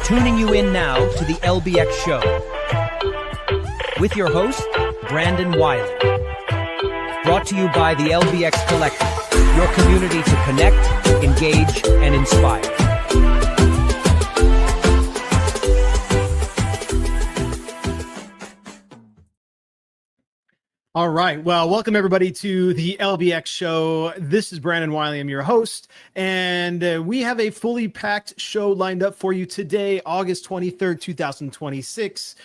Tuning you in now to the LBX show with your host, Brandon Wiley. Brought to you by the LBX Collective, your community to connect, engage, and inspire. All right. Well, welcome everybody to the LBX show. This is Brandon Wiley. I'm your host, and we have a fully packed show lined up for you today, August 23rd, 2026.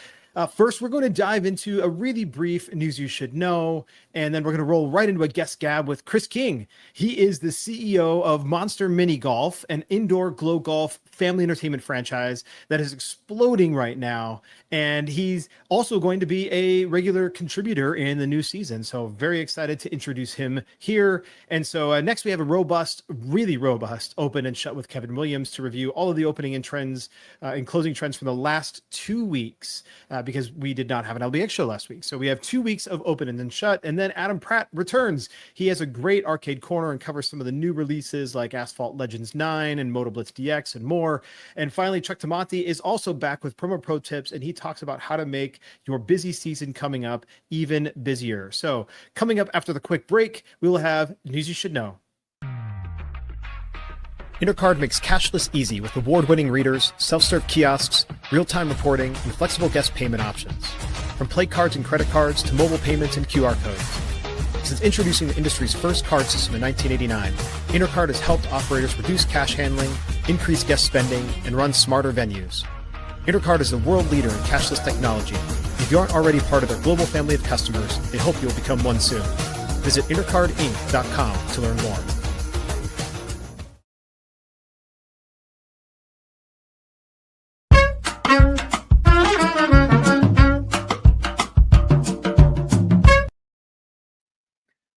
First, we're going to dive into a really brief news you should know, and then we're going to roll right into a guest gab with Chris King. He is the CEO of Monster Mini Golf, an indoor glow golf family entertainment franchise that is exploding right now. And he's also going to be a regular contributor in the new season. So very excited to introduce him here. And so next we have a really robust open and shut with Kevin Williams to review all of the opening and trends and closing trends from the last 2 weeks because we did not have an LBX show last week. So we have 2 weeks of open and then shut. And then Adam Pratt returns. He has a great arcade corner and covers some of the new releases like Asphalt Legends 9 and Moto Blitz DX and more. And finally, Chuck Tomonti is also back with promo pro tips, and he talks about how to make your busy season coming up even busier. So coming up after the quick break, we will have news you should know. Intercard makes cashless easy with award-winning readers, self-serve kiosks, real-time reporting, and flexible guest payment options. From play cards and credit cards to mobile payments and QR codes. Since introducing the industry's first card system in 1989, Intercard has helped operators reduce cash handling, increase guest spending, and run smarter venues. Intercard is the world leader in cashless technology. If you aren't already part of their global family of customers, they hope you'll become one soon. Visit intercardinc.com to learn more.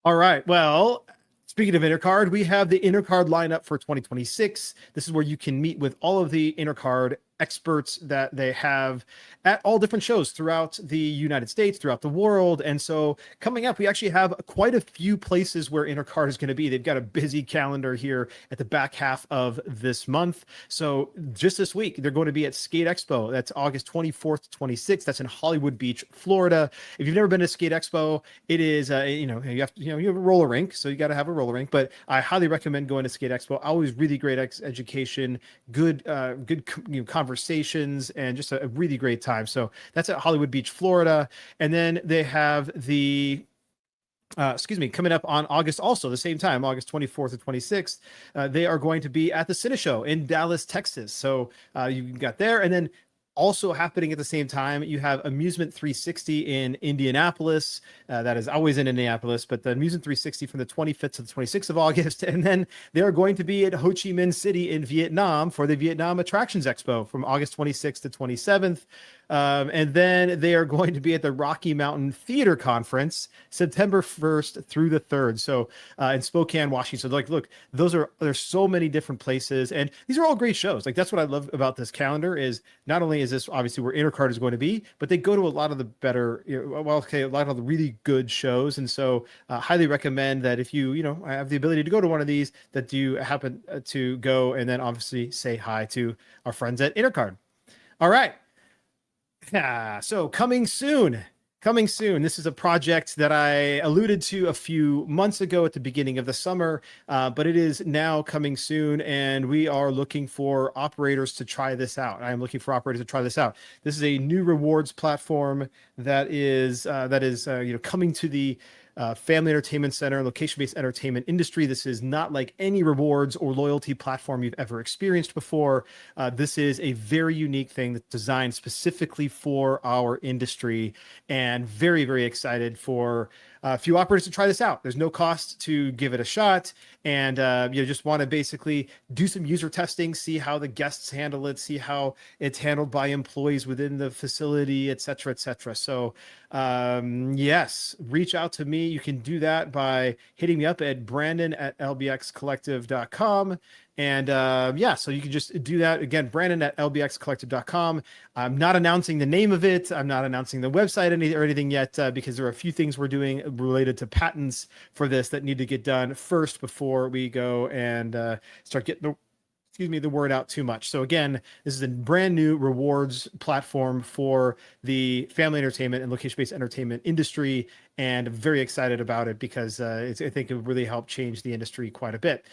All right. Well, speaking of Intercard, we have the Intercard lineup for 2026. This is where you can meet with all of the Intercard experts that they have at all different shows throughout the United States, throughout the world. And so coming up, we actually have quite a few places where Intercard is going to be. They've got a busy calendar here at the back half of this month. So just this week, they're going to be at Skate Expo. That's August 24th to 26th. That's in Hollywood Beach, Florida. If you've never been to Skate Expo, it is, you have a roller rink, so you got to have a roller rink, but I highly recommend going to Skate Expo. Always really great education, good conversations, and just a really great time. So that's at Hollywood Beach, Florida. And then they have the coming up on August, also the same time, August 24th to 26th, they are going to be at the Cine Show in Dallas, Texas. So you got there. And then also happening at the same time, you have Amusement 360 in Indianapolis. That is always in Indianapolis, but the Amusement 360 from the 25th to the 26th of August. And then they are going to be at Ho Chi Minh City in Vietnam for the Vietnam Attractions Expo from August 26th to 27th. And then they are going to be at the Rocky Mountain Theater Conference, September 1st through the 3rd. So in Spokane, Washington. So look, there's so many different places, and these are all great shows. Like, that's what I love about this calendar is not only is this obviously where Intercard is going to be, but they go to a lot of the better, a lot of the really good shows. And so highly recommend that if you have the ability to go to one of these, that you happen to go and then obviously say hi to our friends at Intercard. All right. So coming soon. This is a project that I alluded to a few months ago at the beginning of the summer, but it is now coming soon, and we are looking for operators to try this out. I am looking for operators to try this out. This is a new rewards platform that is coming to the family entertainment center, location-based entertainment industry. This is not like any rewards or loyalty platform you've ever experienced before. This is a very unique thing that's designed specifically for our industry, and very, very excited for a few operators to try this out. There's no cost to give it a shot, and just want to basically do some user testing, see how the guests handle it, see how it's handled by employees within the facility, et cetera, et cetera. So yes, reach out to me. You can do that by hitting me up at brandon@lbxcollective.com. And so you can just do that. Again, brandon@lbxcollective.com. I'm not announcing the name of it. I'm not announcing the website or anything yet because there are a few things we're doing related to patents for this that need to get done first before we go and start getting the word out too much. So again, this is a brand new rewards platform for the family entertainment and location-based entertainment industry, and I'm very excited about it because I think it will really help change the industry quite a bit.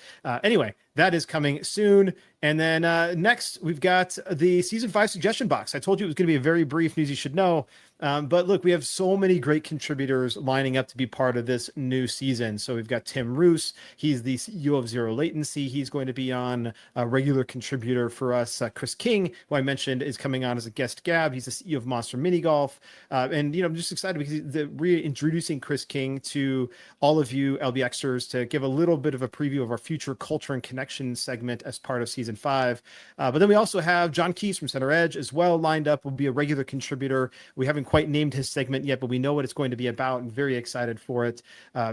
Anyway, that is coming soon. And then next, we've got the season 5 suggestion box. I told you it was going to be a very brief news you should know. But look, we have so many great contributors lining up to be part of this new season. So we've got Tim Roos. He's the CEO of Zero Latency. He's going to be on, a regular contributor for us. Chris King, who I mentioned, is coming on as a guest gab. He's the CEO of Monster Mini Golf. And, I'm just excited because reintroducing Chris King to all of you LBXers to give a little bit of a preview of our future culture and connection segment as part of season 5. But then we also have John Keys from Center Edge as well lined up, will be a regular contributor. We haven't quite named his segment yet, but we know what it's going to be about and very excited for it.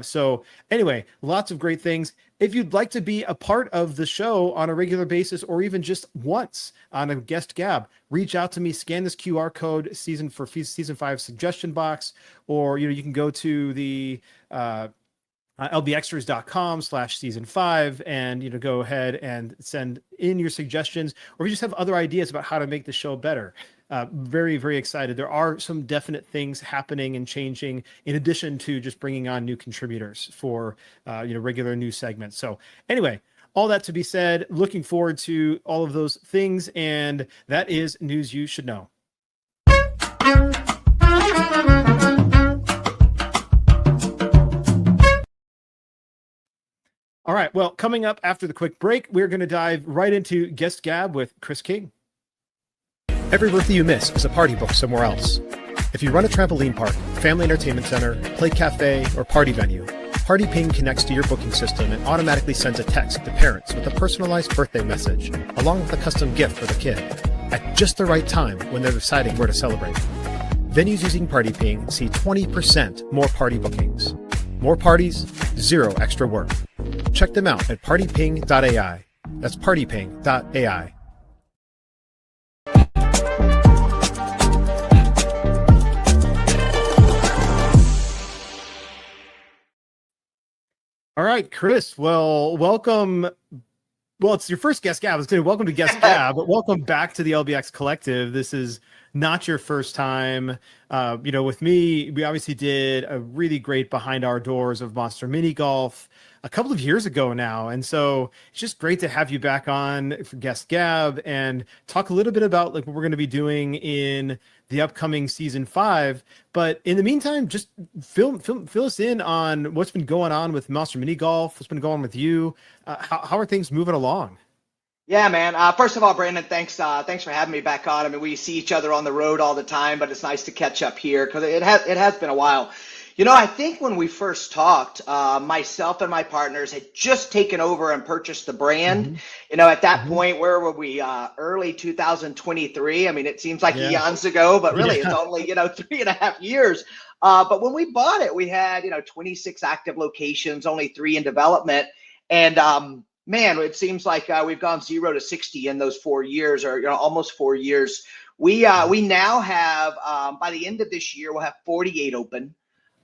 So anyway, lots of great things. If you'd like to be a part of the show on a regular basis, or even just once on a guest gab, reach out to me, scan this QR code season 5 suggestion box, or, you can go to the, lbxers.com/season5 and go ahead and send in your suggestions, or if you just have other ideas about how to make the show better. Very, very excited. There are some definite things happening and changing in addition to just bringing on new contributors for regular news segments. So anyway, all that to be said, looking forward to all of those things, and that is news you should know. All right. Well, coming up after the quick break, we're going to dive right into Guest Gab with Chris King. Every birthday you miss is a party booked somewhere else. If you run a trampoline park, family entertainment center, play cafe, or party venue, Party Ping connects to your booking system and automatically sends a text to parents with a personalized birthday message, along with a custom gift for the kid, at just the right time when they're deciding where to celebrate. Venues using Party Ping see 20% more party bookings. More parties, zero extra work. Check them out at partyping.ai. That's partyping.ai. All right, Chris. Well, welcome. Well, it's your first guest gab. I was going to welcome to guest gab, but welcome back to the LBX Collective. This is not your first time. With me, we obviously did a really great behind our doors of Monster Mini Golf a couple of years ago now. And so it's just great to have you back on for guest gab and talk a little bit about what we're going to be doing in the upcoming season 5. But in the meantime, just fill us in on what's been going on with Monster Mini Golf, what's been going on with you. How are things moving along? Yeah, man. First of all, Brandon, thanks for having me back on. I mean, we see each other on the road all the time, but it's nice to catch up here because it has been a while. I think when we first talked, myself and my partners had just taken over and purchased the brand. Mm-hmm. At that point, where were we? Early 2023. I mean, it seems like eons ago, but really it's only, 3.5 years. But when we bought it, we had, 26 active locations, only 3 in development. And, man, it seems like we've gone 0 to 60 in those 4 years, or almost 4 years. We now have by the end of this year, we'll have 48 open.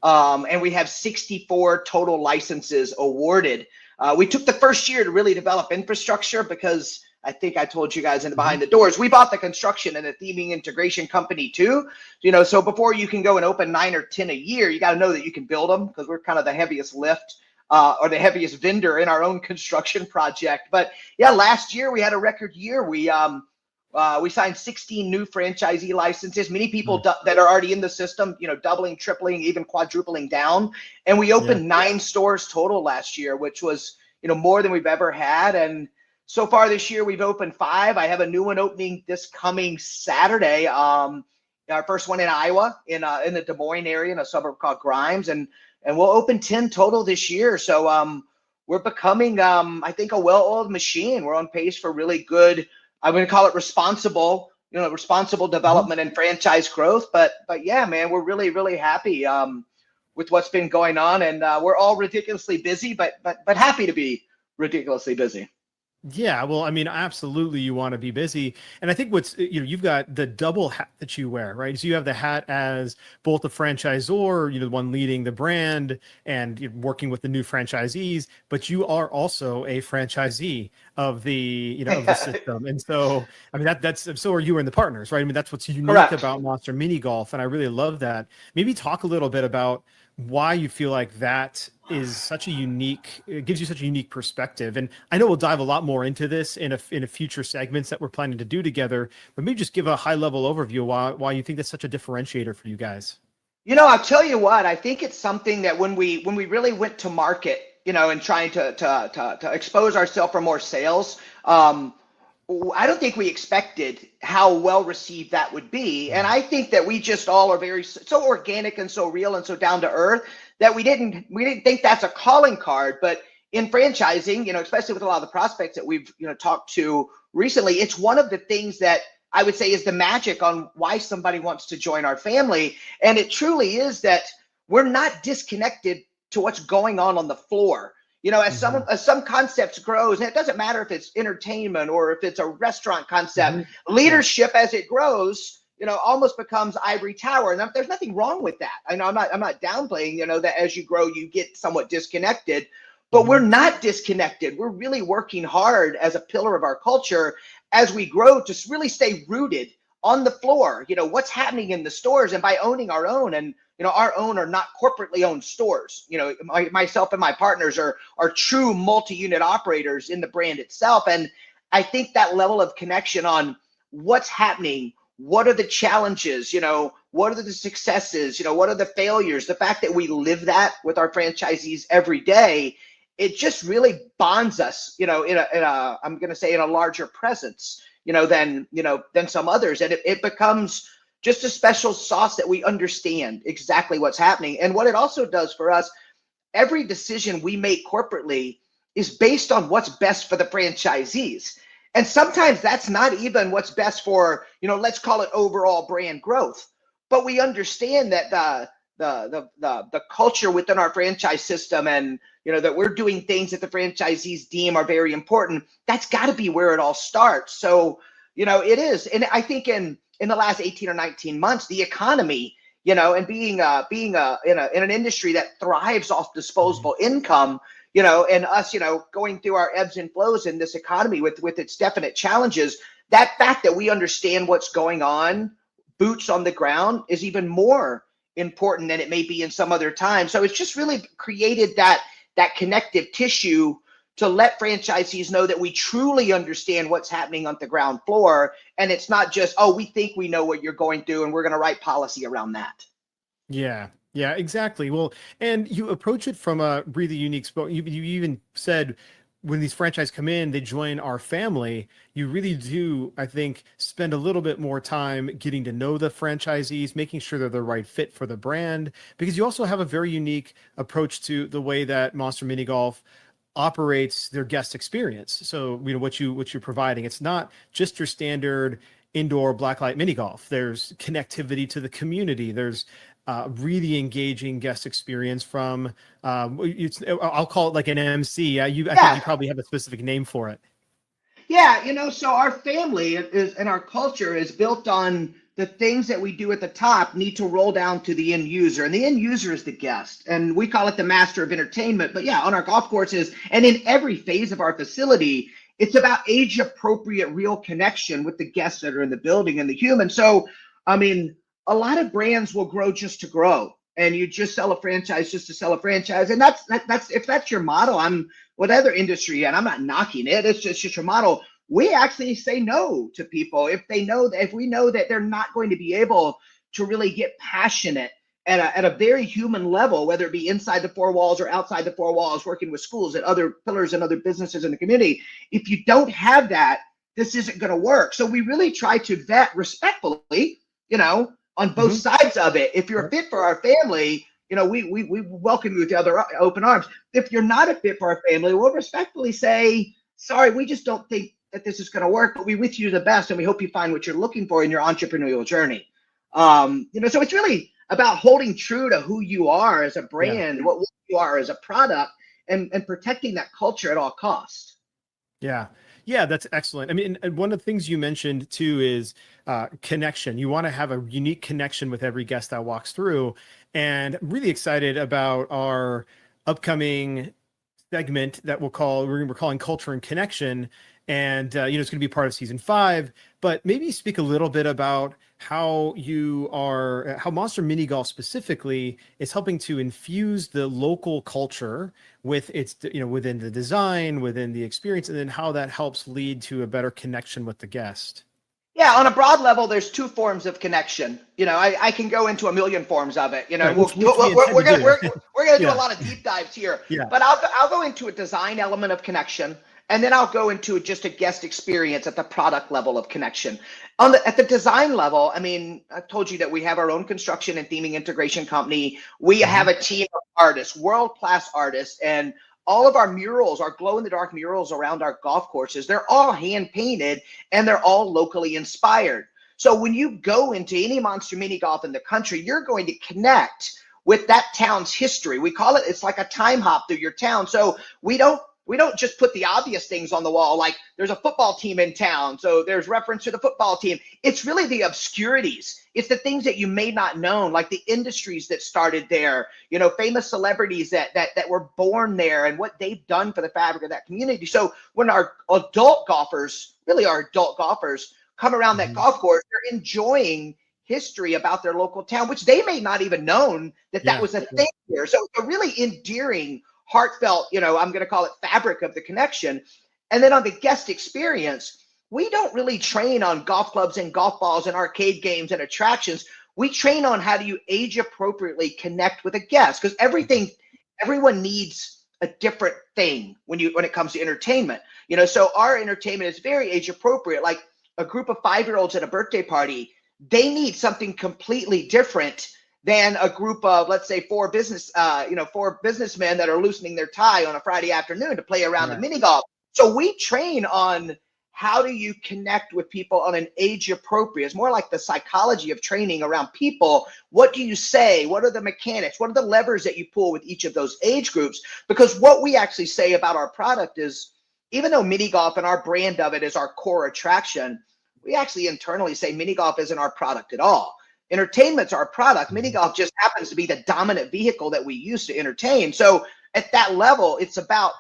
And we have 64 total licenses awarded. We took the first year to really develop infrastructure because I think I told you guys in the behind the doors, we bought the construction and the theming integration company too. So before you can go and open 9 or 10 a year, you got to know that you can build them because we're kind of the heaviest lift or the heaviest vendor in our own construction project. But yeah, last year we had a record year. We signed 16 new franchisee licenses, many people that are already in the system, doubling, tripling, even quadrupling down. And we opened 9 stores total last year, which was, more than we've ever had. And so far this year, we've opened 5. I have a new one opening this coming Saturday. Our first one in Iowa, in the Des Moines area, in a suburb called Grimes. And we'll open 10 total this year. So we're becoming, I think, a well-oiled machine. We're on pace for really good, I'm going to call it responsible development and franchise growth. But yeah, man, we're really, really happy with what's been going on. And we're all ridiculously busy, but happy to be ridiculously busy. Yeah, well, I mean, absolutely, you want to be busy, and I think what's you've got the double hat that you wear, right? So you have the hat as both a franchisor, the one leading the brand and you're working with the new franchisees, but you are also a franchisee of the of the system, and so I mean that's so are you and the partners, right? I mean that's what's unique Correct. about Monster Mini Golf, and I really love that. Maybe talk a little bit about why you feel like that is such a unique, it gives you such a unique perspective. And I know we'll dive a lot more into this in a future segments that we're planning to do together, but maybe just give a high level overview of why you think that's such a differentiator for you guys. I'll tell you what, I think it's something that when we really went to market, and trying to expose ourselves for more sales, I don't think we expected how well received that would be. And I think that we just all are very so organic and so real and so down to earth that we didn't think that's a calling card. But in franchising, especially with a lot of the prospects that we've talked to recently, it's one of the things that I would say is the magic on why somebody wants to join our family. And it truly is that we're not disconnected to what's going on the floor. As some concepts grows, and it doesn't matter if it's entertainment or if it's a restaurant concept, leadership as it grows, almost becomes ivory tower. And there's nothing wrong with that. I know I'm not downplaying, that as you grow, you get somewhat disconnected, but we're not disconnected. We're really working hard as a pillar of our culture as we grow to really stay rooted on the floor, what's happening in the stores, and by owning our own. And our own are not corporately owned stores. Myself and my partners are true multi-unit operators in the brand itself. And I think that level of connection on what's happening, what are the challenges, what are the successes, what are the failures, the fact that we live that with our franchisees every day, it just really bonds us, in a I'm going to say in a larger presence, than some others. And it becomes just a special sauce that we understand exactly what's happening. And what it also does for us, every decision we make corporately is based on what's best for the franchisees. And sometimes that's not even what's best for, let's call it overall brand growth. But we understand that the culture within our franchise system, and that we're doing things that the franchisees deem are very important. That's got to be where it all starts. So it is. And I think in the last 18 or 19 months, the economy, and being in an industry that thrives off disposable income, and us, going through our ebbs and flows in this economy with its definite challenges, that fact that we understand what's going on, boots on the ground, is even more important than it may be in some other time. So it's just really created that connective tissue to let franchisees know that we truly understand what's happening on the ground floor. And it's not just, oh, we think we know what you're going through and we're going to write policy around that. Yeah, exactly. Well, and you approach it from a really unique spot. You even said when these franchises come in, they join our family. You really do, I think, spend a little bit more time getting to know the franchisees, making sure they're the right fit for the brand, because you also have a very unique approach to the way that Monster Mini Golf operates their guest experience. So, what you're providing, it's not just your standard indoor blacklight mini golf. There's connectivity to the community. There's really engaging guest experience from I'll call it like an MC. I think you probably have a specific name for it. Yeah, so our family is, and our culture is built on the things that we do at the top need to roll down to the end user, and the end user is the guest, and we call it the master of entertainment. But yeah, on our golf courses and in every phase of our facility, it's about age appropriate real connection with the guests that are in the building and the human. So I mean, a lot of brands will grow just to grow, and you just sell a franchise just to sell a franchise. And that's if that's your model, I'm whatever industry, and I'm not knocking it, it's just your model. We actually say no to people if we know that they're not going to be able to really get passionate at a very human level, whether it be inside the four walls or outside the four walls, working with schools and other pillars and other businesses in the community. If you don't have that, this isn't going to work. So we really try to vet respectfully, on both sides of it. If you're a fit for our family, we welcome you with the other open arms. If you're not a fit for our family, we'll respectfully say, sorry, we just don't think that this is going to work, but we wish you the best, and we hope you find what you're looking for in your entrepreneurial journey. So it's really about holding true to who you are as a brand, what you are as a product, and protecting that culture at all costs. Yeah. Yeah, that's excellent. I mean, and one of the things you mentioned too is connection. You want to have a unique connection with every guest that walks through. And I'm really excited about our upcoming segment that we're calling Culture and Connection. And it's going to be part of season 5. But maybe speak a little bit about how Monster Mini Golf specifically is helping to infuse the local culture with its, within the design, within the experience, and then how that helps lead to a better connection with the guest. Yeah, on a broad level, there's 2 forms of connection. I can go into a million forms of it. Right, We're gonna do Yeah. a lot of deep dives here. Yeah. But I'll go into a design element of connection, and then I'll go into just a guest experience at the product level of connection. At the design level, I mean, I've told you that we have our own construction and theming integration company. We have a team of artists, world-class artists, and all of our murals, our glow-in-the-dark murals around our golf courses, they're all hand-painted and they're all locally inspired. So when you go into any Monster Mini Golf in the country, you're going to connect with that town's history. We call it, it's like a time hop through your town. So we don't just put the obvious things on the wall, like there's a football team in town, so there's reference to the football team. It's really the obscurities. It's the things that you may not know, like the industries that started there, famous celebrities that were born there and what they've done for the fabric of that community. So when our adult golfers come around that golf course, they're enjoying history about their local town, which they may not even known that was a thing here. So it's a really endearing, heartfelt, I'm going to call it fabric of the connection. And then on the guest experience, we don't really train on golf clubs and golf balls and arcade games and attractions. We train on how do you age appropriately connect with a guest, because everyone needs a different thing when it comes to entertainment. So our entertainment is very age appropriate. Like a group of 5-year-olds at a birthday party, they need something completely different than a group of, let's say, 4 businessmen that are loosening their tie on a Friday afternoon to play around the mini golf. So we train on how do you connect with people on an age appropriate. It's more like the psychology of training around people. What do you say? What are the mechanics? What are the levers that you pull with each of those age groups? Because what we actually say about our product is, even though mini golf and our brand of it is our core attraction, we actually internally say mini golf isn't our product at all. Entertainment's our product. Mini golf just happens to be the dominant vehicle that we use to entertain. So at that level, it's about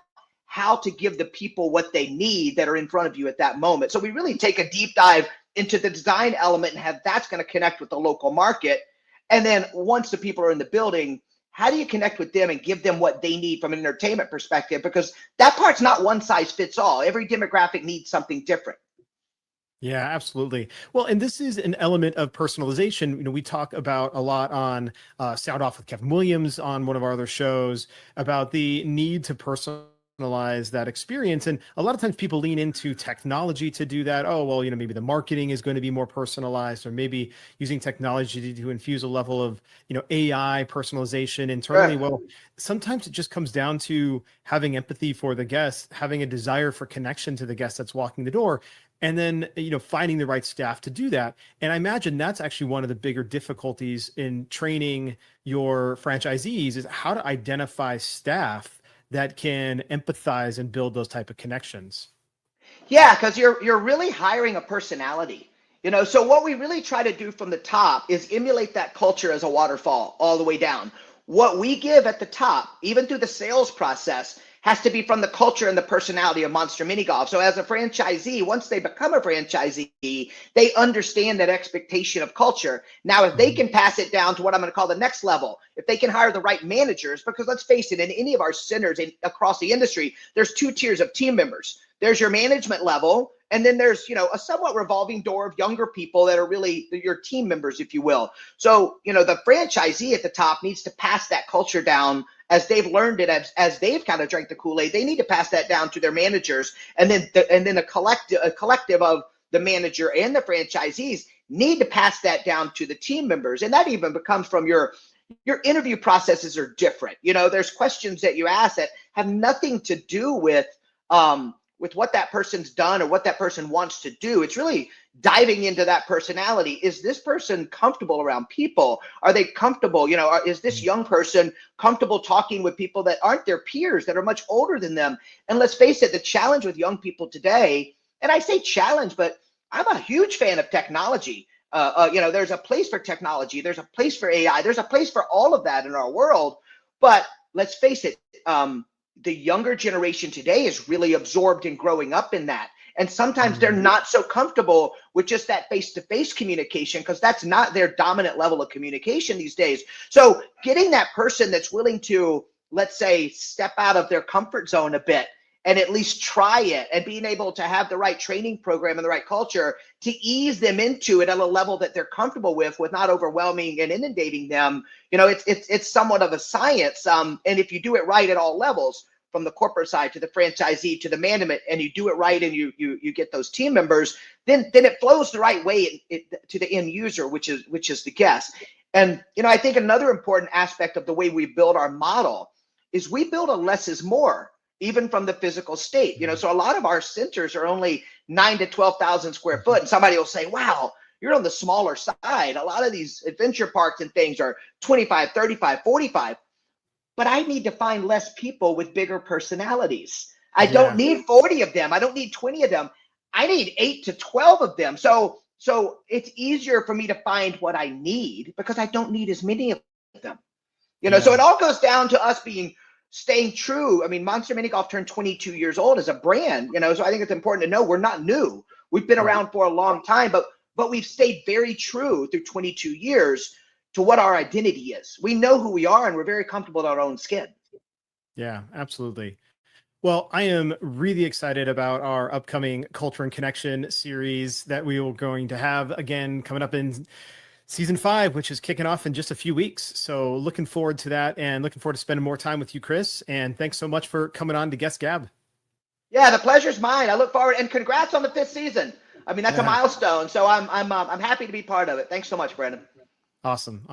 how to give the people what they need that are in front of you at that moment. So we really take a deep dive into the design element and how that's going to connect with the local market. And then once the people are in the building, how do you connect with them and give them what they need from an entertainment perspective? Because that part's not one size fits all. Every demographic needs something different. Yeah, absolutely. Well, and this is an element of personalization. We talk about a lot on Sound Off with Kevin Williams on one of our other shows about the need to personalize that experience. And a lot of times people lean into technology to do that. Oh, well, maybe the marketing is going to be more personalized, or maybe using technology to infuse a level of, AI personalization internally. Right. Well, sometimes it just comes down to having empathy for the guest, having a desire for connection to the guest that's walking the door. And then, finding the right staff to do that. And I imagine that's actually one of the bigger difficulties in training your franchisees, is how to identify staff that can empathize and build those type of connections. Yeah, because you're really hiring a personality. So what we really try to do from the top is emulate that culture as a waterfall all the way down. What we give at the top, even through the sales process, has to be from the culture and the personality of Monster Mini Golf. So as a franchisee, once they become a franchisee, they understand that expectation of culture. Now, if they can pass it down to what I'm going to call the next level, if they can hire the right managers, because let's face it, in any of our centers across the industry, there's 2 tiers of team members. There's your management level, and then there's, a somewhat revolving door of younger people that are really your team members, if you will. So, the franchisee at the top needs to pass that culture down as they've learned it, as they've kind of drank the Kool-Aid. They need to pass that down to their managers, and then a collective of the manager and the franchisees need to pass that down to the team members. And that even becomes from your interview processes are different. There's questions that you ask that have nothing to do with with what that person's done or what that person wants to do. It's really diving into that personality. Is this person comfortable around people? Are they comfortable? Is this young person comfortable talking with people that aren't their peers, that are much older than them? And let's face it, the challenge with young people today, and I say challenge, but I'm a huge fan of technology. There's a place for technology. There's a place for AI. There's a place for all of that in our world. But let's face it, the younger generation today is really absorbed in growing up in that. And sometimes they're not so comfortable with just that face-to-face communication because that's not their dominant level of communication these days. So getting that person that's willing to, let's say, step out of their comfort zone a bit and at least try it, and being able to have the right training program and the right culture to ease them into it at a level that they're comfortable with not overwhelming and inundating them. It's somewhat of a science. And if you do it right at all levels, from the corporate side to the franchisee to the management, and you do it right and you get those team members, then it flows the right way to the end user, which is the guest. And I think another important aspect of the way we build our model is we build a less is more, even from the physical state. So a lot of our centers are only 9 to 12,000 square foot, and somebody will say, wow, you're on the smaller side. A lot of these adventure parks and things are 25, 35, 45. But I need to find less people with bigger personalities. I don't need 40 of them. I don't need 20 of them. I need 8 to 12 of them. So it's easier for me to find what I need because I don't need as many of them. So it all goes down to us staying true. I mean, Monster Mini Golf turned 22 years old as a brand, so I think it's important to know we're not new. We've been around for a long time, but we've stayed very true through 22 years to what our identity is. We know who we are and we're very comfortable in our own skin. Yeah, absolutely. Well, I am really excited about our upcoming Culture and Connection series that we are going to have again coming up in season 5, which is kicking off in just a few weeks. So looking forward to that and looking forward to spending more time with you, Chris. And thanks so much for coming on to Guest Gab. Yeah, the pleasure's mine. I look forward, and congrats on the 5th season. I mean, that's a milestone. So I'm happy to be part of it. Thanks so much, Brandon. Awesome.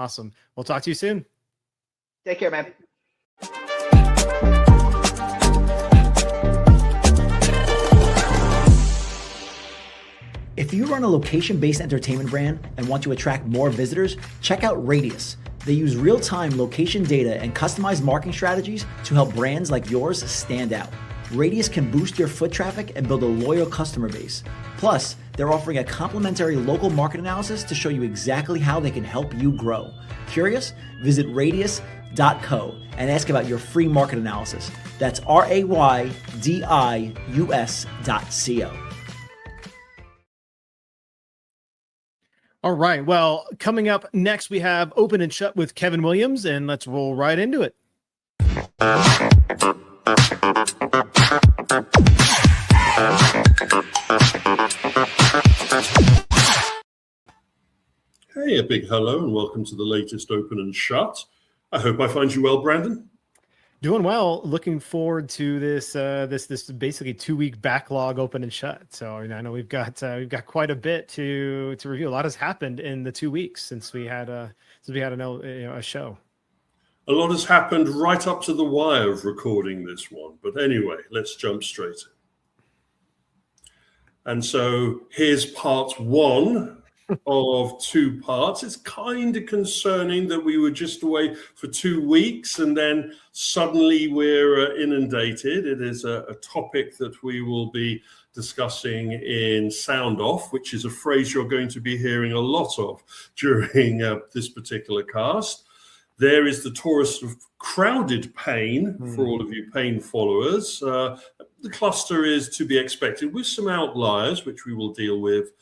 We'll talk to you soon. Take care, man. If you run a location-based entertainment brand and want to attract more visitors, check out Radius. They use real-time location data and customized marketing strategies to help brands like yours stand out. Radius can boost your foot traffic and build a loyal customer base. Plus, they're offering a complimentary local market analysis to show you exactly how they can help you grow. Curious? Visit radius.co and ask about your free market analysis. That's RAYDIUS.co. All right. Well, coming up next, we have Open and Shut with Kevin Williams, and let's roll right into it. Hey, a big hello and welcome to the latest Open and Shut. I hope I find you well, Brandon. Doing well. Looking forward to this this basically 2-week backlog Open and Shut. So I know we've got quite a bit to review. A lot has happened in the 2 weeks since we had a show. A lot has happened right up to the wire of recording this one. But anyway, let's jump straight in. And so here's part 1 of 2 parts. It's kind of concerning that we were just away for 2 weeks and then suddenly we're inundated. It is a topic that we will be discussing in Sound Off, which is a phrase you're going to be hearing a lot of during this particular cast. There is the Taurus of crowded pain for all of you pain followers. The cluster is to be expected with some outliers, which we will deal with.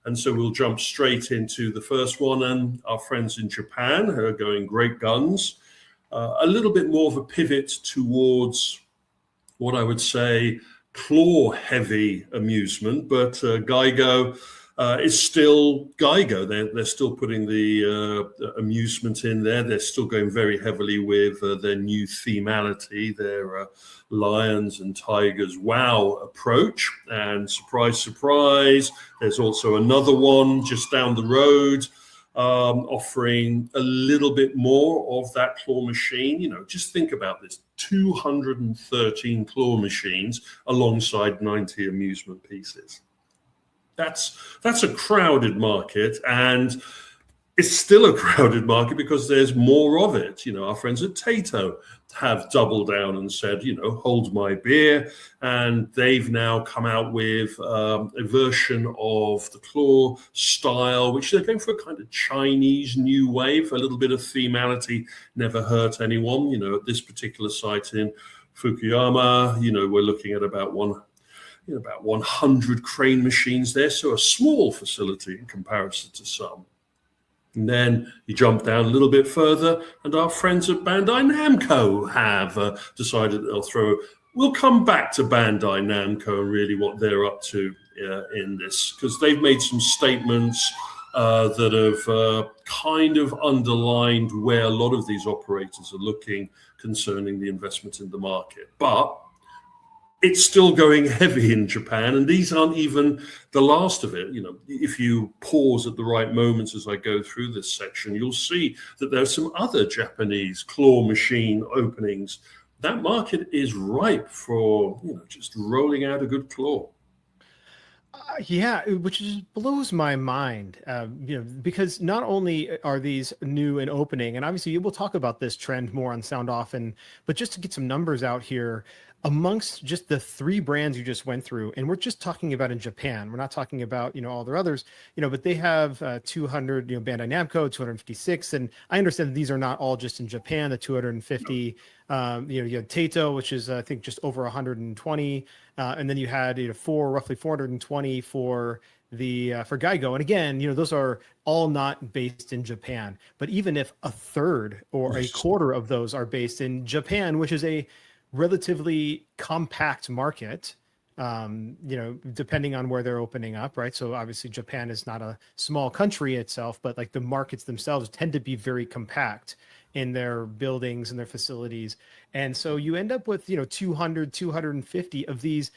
And so we'll jump straight into the first one. And our friends in Japan who are going great guns. A little bit more of a pivot towards what I would say claw-heavy amusement. But Geigo is still Geigo. They're still putting the amusement in there. They're still going very heavily with their new themality, their lions and tigers wow approach. And surprise, surprise, there's also another one just down the road offering a little bit more of that claw machine. Just think about this. 213 claw machines alongside 90 amusement pieces. That's a crowded market, and it's still a crowded market because there's more of it. Our friends at Tato have doubled down and said, hold my beer. And they've now come out with a version of the claw style, which they're going for a kind of Chinese new wave. A little bit of themality never hurt anyone. At this particular site in Fukuyama, we're looking at about 100 crane machines there. So a small facility in comparison to some. And then you jump down a little bit further, and our friends at Bandai Namco have decided that we'll come back to Bandai Namco and really what they're up to in this, because they've made some statements that have kind of underlined where a lot of these operators are looking concerning the investment in the market. But it's still going heavy in Japan, and these aren't even the last of it. If you pause at the right moments as I go through this section, you'll see that there's some other Japanese claw machine openings. That market is ripe for just rolling out a good claw. Yeah, which just blows my mind, because not only are these new and opening, and obviously we'll talk about this trend more on Sound Off, but just to get some numbers out here, amongst just the 3 brands you just went through, and we're just talking about in Japan, we're not talking about all their others, but they have 200, Bandai Namco 256, and I understand that these are not all just in Japan. The 250, you had Tato, which is I think just over 120, and then you had roughly 420 for Geico. And again, those are all not based in Japan. But even if a third or a quarter of those are based in Japan, which is a relatively compact market, depending on where they're opening up, right? So obviously Japan is not a small country itself, but like the markets themselves tend to be very compact in their buildings and their facilities. And so you end up with, 200, 250 of these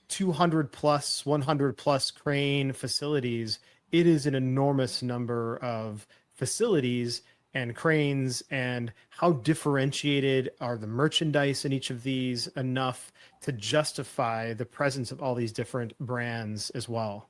200 plus, 100 plus crane facilities. It is an enormous number of facilities and cranes. And how differentiated are the merchandise in each of these enough to justify the presence of all these different brands as well?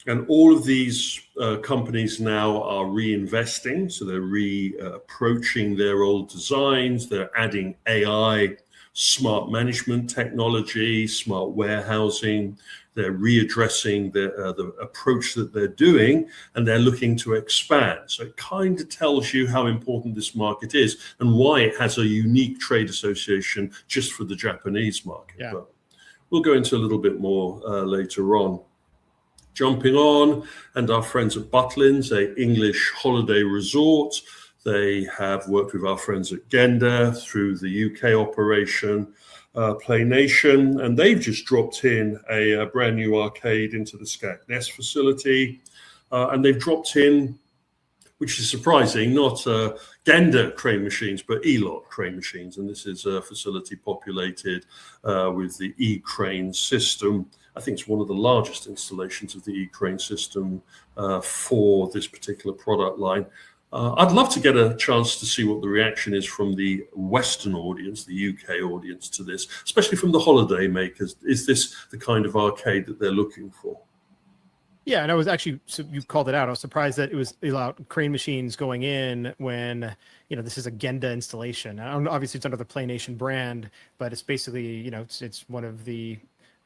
And all of these companies now are reinvesting. So they're approaching their old designs. They're adding AI, smart management technology, smart warehousing. They're readdressing the approach that they're doing, and they're looking to expand. So it kind of tells you how important this market is and why it has a unique trade association just for the Japanese market. Yeah. But we'll go into a little bit more later on. Jumping on, and our friends at Butlins, an English holiday resort. They have worked with our friends at Genda through the UK operation, Play Nation, and they've just dropped in a brand new arcade into the Skaknes facility. And they've dropped in, which is surprising, not Genda crane machines, but E-Lot crane machines. And this is a facility populated with the E-Crane system. I think it's one of the largest installations of the E-Crane system for this particular product line. I'd love to get a chance to see what the reaction is from the Western audience, the UK audience to this, especially from the holiday makers. Is this the kind of arcade that they're looking for? Yeah, and I was actually, so you called it out. I was surprised that it was allowed crane machines going in when, this is a Genda installation. Obviously, it's under the Play Nation brand, but it's basically, it's one of the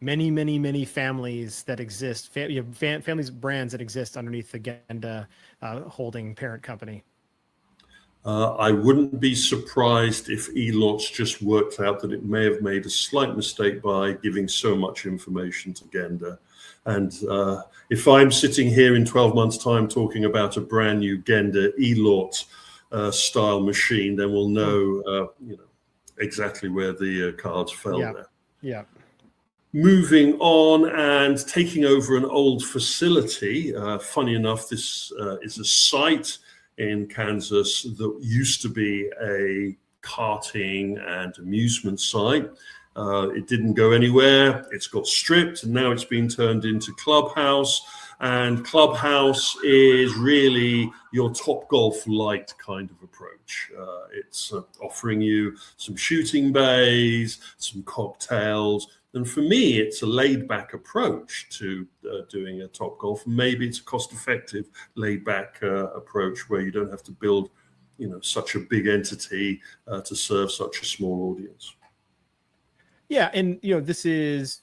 many, many, many families that exist, families, brands that exist underneath the Genda holding parent company. I wouldn't be surprised if E-Lots just worked out that it may have made a slight mistake by giving so much information to Genda. And if I'm sitting here in 12 months' time talking about a brand new Genda E-Lot style machine, then we'll know, exactly where the cards fell there. Yeah. Moving on and taking over an old facility. Funny enough, this is a site in Kansas that used to be a karting and amusement site. It didn't go anywhere. It's got stripped, and now it's been turned into clubhouse. And Clubhouse is really your Topgolf light kind of approach. It's offering you some shooting bays, some cocktails. And for me, it's a laid-back approach to doing a Topgolf. Maybe it's a cost-effective, laid-back approach where you don't have to build, such a big entity to serve such a small audience. Yeah, and this is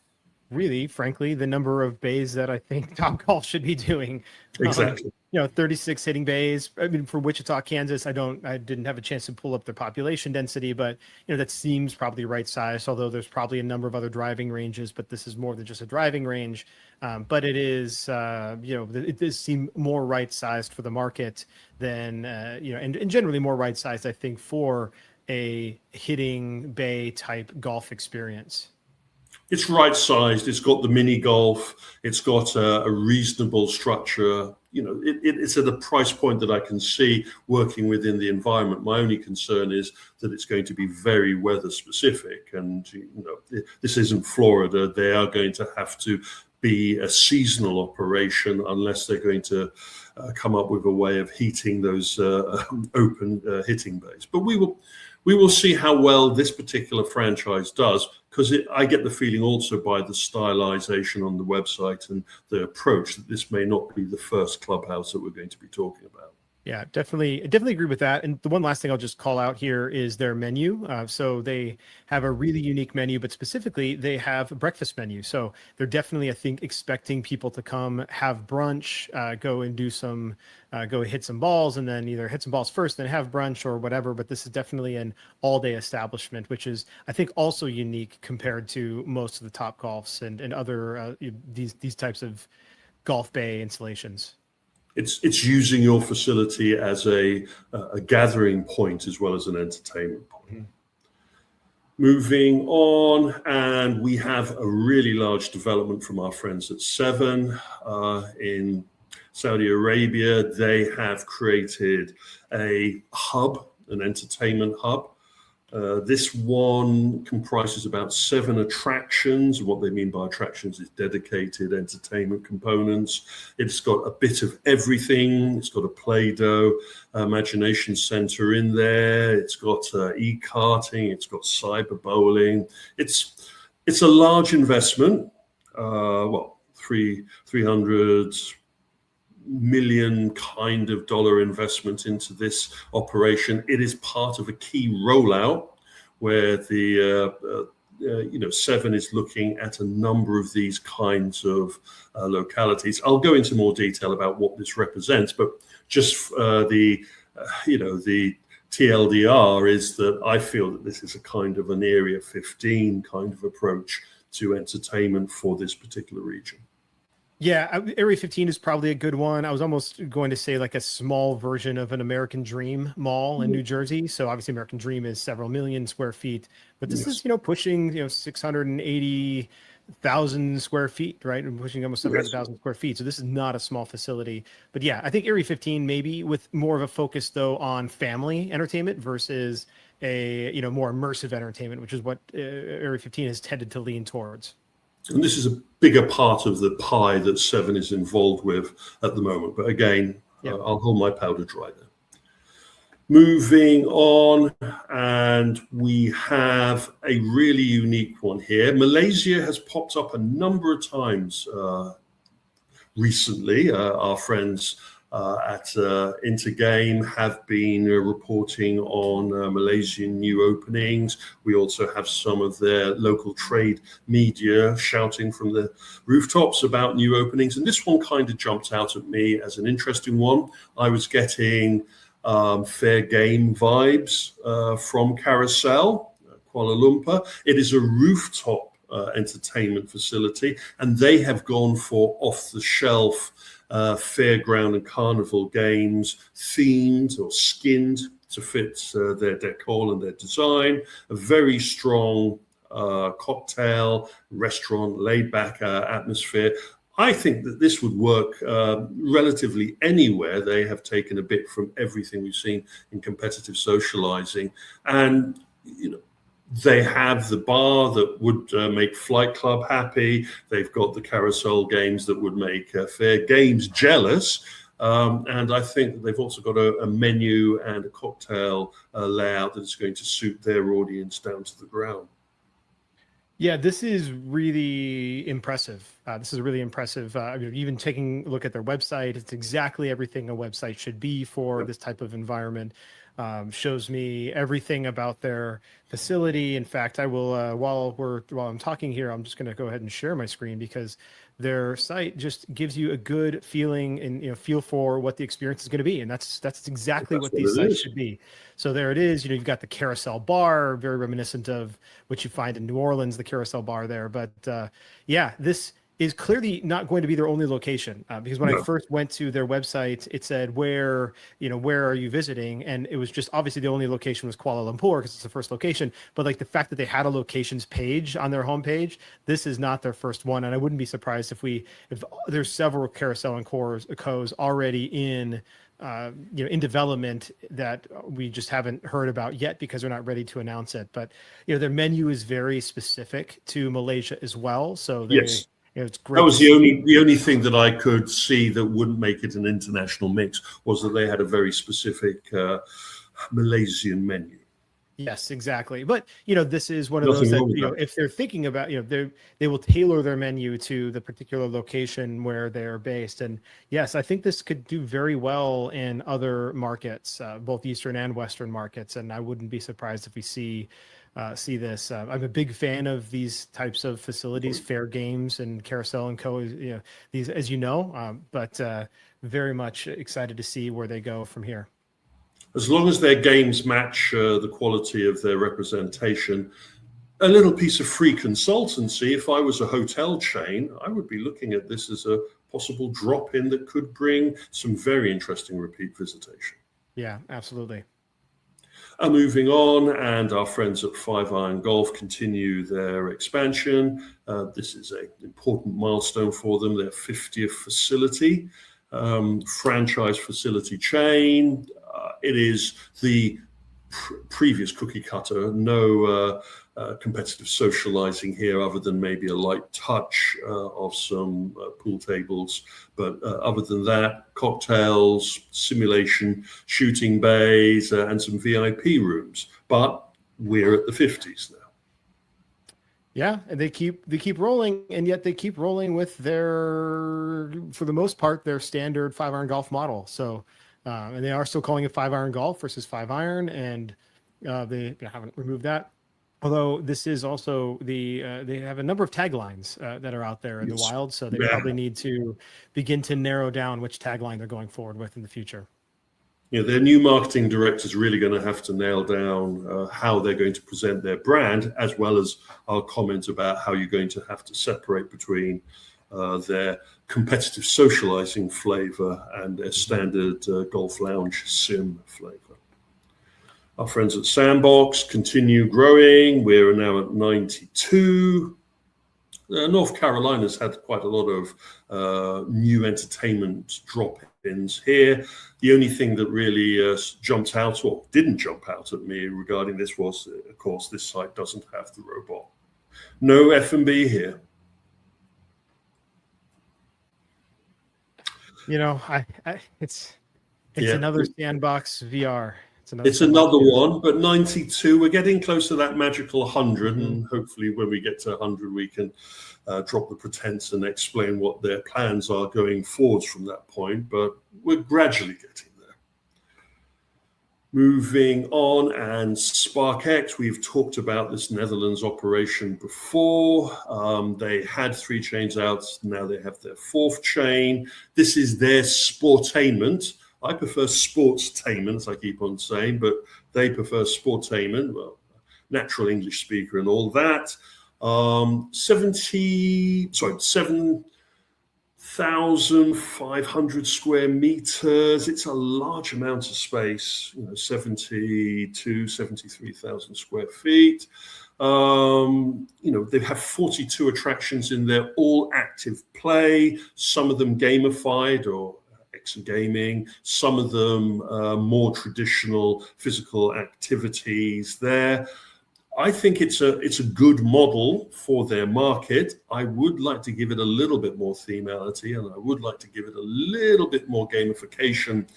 really, frankly, the number of bays that I think Topgolf should be doing. Exactly. 36 hitting bays. I mean, for Wichita, Kansas, I didn't have a chance to pull up the population density, but that seems probably right size. Although there's probably a number of other driving ranges, but this is more than just a driving range. But it is, it does seem more right sized for the market than, and generally more right sized, I think, for a hitting bay type golf experience. It's right sized. It's got the mini golf. It's got a reasonable structure. It's at a price point that I can see working within the environment. My only concern is that it's going to be very weather specific. And, this isn't Florida. They are going to have to be a seasonal operation unless they're going to come up with a way of heating those open hitting bays. But we will see how well this particular franchise does, because I get the feeling also by the stylization on the website and the approach that this may not be the first Clubhouse that we're going to be talking about. Yeah, definitely agree with that. And the one last thing I'll just call out here is their menu. So they have a really unique menu, but specifically they have a breakfast menu. So they're definitely, I think, expecting people to come have brunch, go and do go hit some balls, and then either hit some balls first, then have brunch or whatever. But this is definitely an all-day establishment, which is, I think, also unique compared to most of the Topgolfs and other these types of golf bay installations. It's using your facility as a gathering point as well as an entertainment point. Mm-hmm. Moving on, and we have a really large development from our friends at Seven in Saudi Arabia. They have created a hub, an entertainment hub. This one comprises about 7 attractions. What they mean by attractions is dedicated entertainment components. It's got a bit of everything. It's got a Play-Doh imagination center in there. It's got e-karting. It's got cyber bowling. It's a large investment. 300 million kind of dollar investment into this operation. It is part of a key rollout where the Seven is looking at a number of these kinds of localities. I'll go into more detail about what this represents, but just the TLDR is that I feel that this is a kind of an Area 15 kind of approach to entertainment for this particular region. Yeah, Area 15 is probably a good one. I was almost going to say like a small version of an American Dream mall in New Jersey. So obviously American Dream is several million square feet, but this is, pushing, 680,000 square feet, right? And pushing almost 700,000 square feet. So this is not a small facility. But yeah, I think Area 15 maybe with more of a focus though on family entertainment versus a, more immersive entertainment, which is what Area 15 has tended to lean towards. And this is a bigger part of the pie that Seven is involved with at the moment. But again, I'll hold my powder dry there. Moving on, and we have a really unique one here. Malaysia has popped up a number of times recently. Our friends at Intergame have been reporting on Malaysian new openings. We also have some of their local trade media shouting from the rooftops about new openings. And this one kind of jumped out at me as an interesting one. I was getting fair game vibes from Carousel, Kuala Lumpur. It is a rooftop entertainment facility, and they have gone for off-the-shelf fairground and carnival games, themed or skinned to fit their decor and their design. A very strong cocktail, restaurant, laid-back atmosphere. I think that this would work relatively anywhere. They have taken a bit from everything we've seen in competitive socializing. And, They have the bar that would make Flight Club happy. They've got the carousel games that would make Fair Games jealous. And I think they've also got a menu and a cocktail layout that is going to suit their audience down to the ground. Yeah, this is really impressive. This is really impressive. Even taking a look at their website, it's exactly everything a website should be for this type of environment. Shows me everything about their facility. In fact, I will while I'm talking here, I'm just going to go ahead and share my screen because their site just gives you a good feeling and feel for what the experience is going to be, and that's exactly what these sites should be. So there it is. You've got the carousel bar, very reminiscent of what you find in New Orleans, the carousel bar there. But yeah, this is clearly not going to be their only location because when I first went to their website, it said where are you visiting, and it was just obviously the only location was Kuala Lumpur because it's the first location. But like the fact that they had a locations page on their homepage, this is not their first one, and I wouldn't be surprised if there's several carousel and co's already in in development that we just haven't heard about yet because they're not ready to announce it. But their menu is very specific to Malaysia as well, so yes. It's great. That was the only thing that I could see that wouldn't make it an international mix was that they had a very specific Malaysian menu. Yes, exactly. But this is one of those that if they're thinking about they will tailor their menu to the particular location where they're based. And yes, I think this could do very well in other markets, both Eastern and Western markets. And I wouldn't be surprised if we see this. I'm a big fan of these types of facilities, Fair Games and Carousel and Co. These, as you know, but very much excited to see where they go from here. As long as their games match the quality of their representation, a little piece of free consultancy. If I was a hotel chain, I would be looking at this as a possible drop-in that could bring some very interesting repeat visitation. Yeah, absolutely. Moving on, and our friends at 5 Iron Golf continue their expansion. This is an important milestone for them, their 50th facility, franchise facility chain. It is the previous cookie cutter, no competitive socializing here other than maybe a light touch of some pool tables. But other than that, cocktails, simulation, shooting bays, and some VIP rooms. But we're at the 50s now. Yeah, and they keep rolling, and yet they keep rolling with their, for the most part, their standard 5 Iron Golf model. So, and they are still calling it 5 Iron Golf versus 5 Iron, and they haven't removed that. Although this is also they have a number of taglines that are out there in the wild, so they probably need to begin to narrow down which tagline they're going forward with in the future. Yeah, their new marketing director is really going to have to nail down how they're going to present their brand, as well as our comment about how you're going to have to separate between their competitive socializing flavor and their standard golf lounge sim flavor. Our friends at Sandbox continue growing. We're now at 92. North Carolina's had quite a lot of new entertainment drop-ins here. The only thing that really jumped out, or didn't jump out at me regarding this was, of course, this site doesn't have the robot. No F&B here. It's another Sandbox VR. It's another one, but 92, we're getting close to that magical 100, and hopefully when we get to 100, we can drop the pretense and explain what their plans are going forwards from that point, but we're gradually getting there. Moving on, and SparkX, we've talked about this Netherlands operation before. They had 3 chains out, now they have their 4th chain. This is their sportainment. I prefer sportstainment, as I keep on saying, but they prefer sportainment. Well, natural English speaker and all that. 7,500 square meters. It's a large amount of space, 73,000 square feet. They have 42 attractions in there, all active play, some of them gamified or gaming, some of them more traditional physical activities there. I think it's a good model for their market. I would like to give it a little bit more themality, and I would like to give it a little bit more gamification,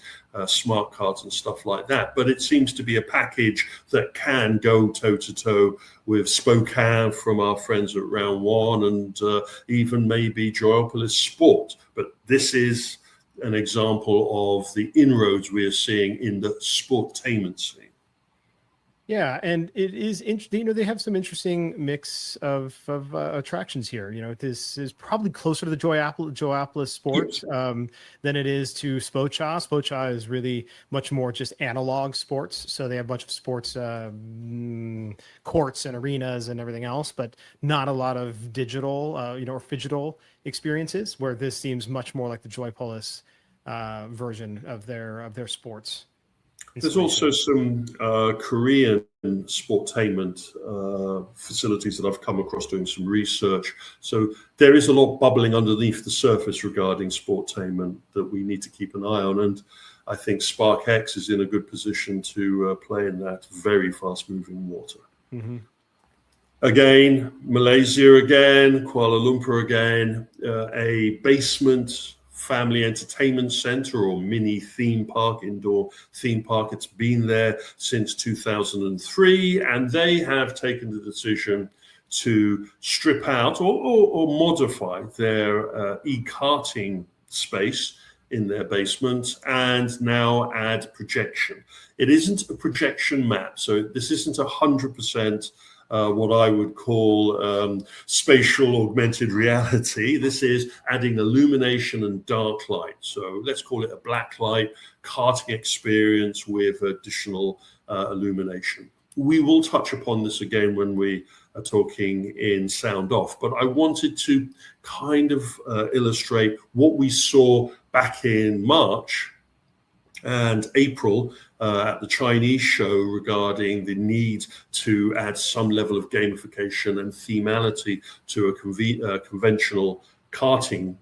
smart cards and stuff like that. But it seems to be a package that can go toe to toe with Spokane from our friends at Round One, and even maybe Joyopolis Sport. But this is an example of the inroads we are seeing in the sportainment scene. Yeah, and it is interesting. You know, they have some interesting mix of attractions here. You know, this is probably closer to the Joyopolis Sport than it is to Spocha. Spocha is really much more just analog sports. So they have a bunch of sports courts and arenas and everything else, but not a lot of digital, or phygital experiences. Where this seems much more like the Joyopolis version of their sports. There's also some Korean sportainment facilities that I've come across doing some research. So there is a lot bubbling underneath the surface regarding sportainment that we need to keep an eye on. And I think SparkX is in a good position to play in that very fast-moving water. Mm-hmm. Again, Malaysia again, Kuala Lumpur again, a basement family entertainment center or mini theme park, indoor theme park. It's been there since 2003, and they have taken the decision to strip out or modify their e-karting space in their basement and now add projection. It isn't a projection map, so this isn't 100% what I would call spatial augmented reality. This is adding illumination and dark light. So let's call it a black light karting experience with additional illumination. We will touch upon this again when we are talking in Sound Off, but I wanted to kind of illustrate what we saw back in March and April at the Chinese show regarding the need to add some level of gamification and themality to a conventional karting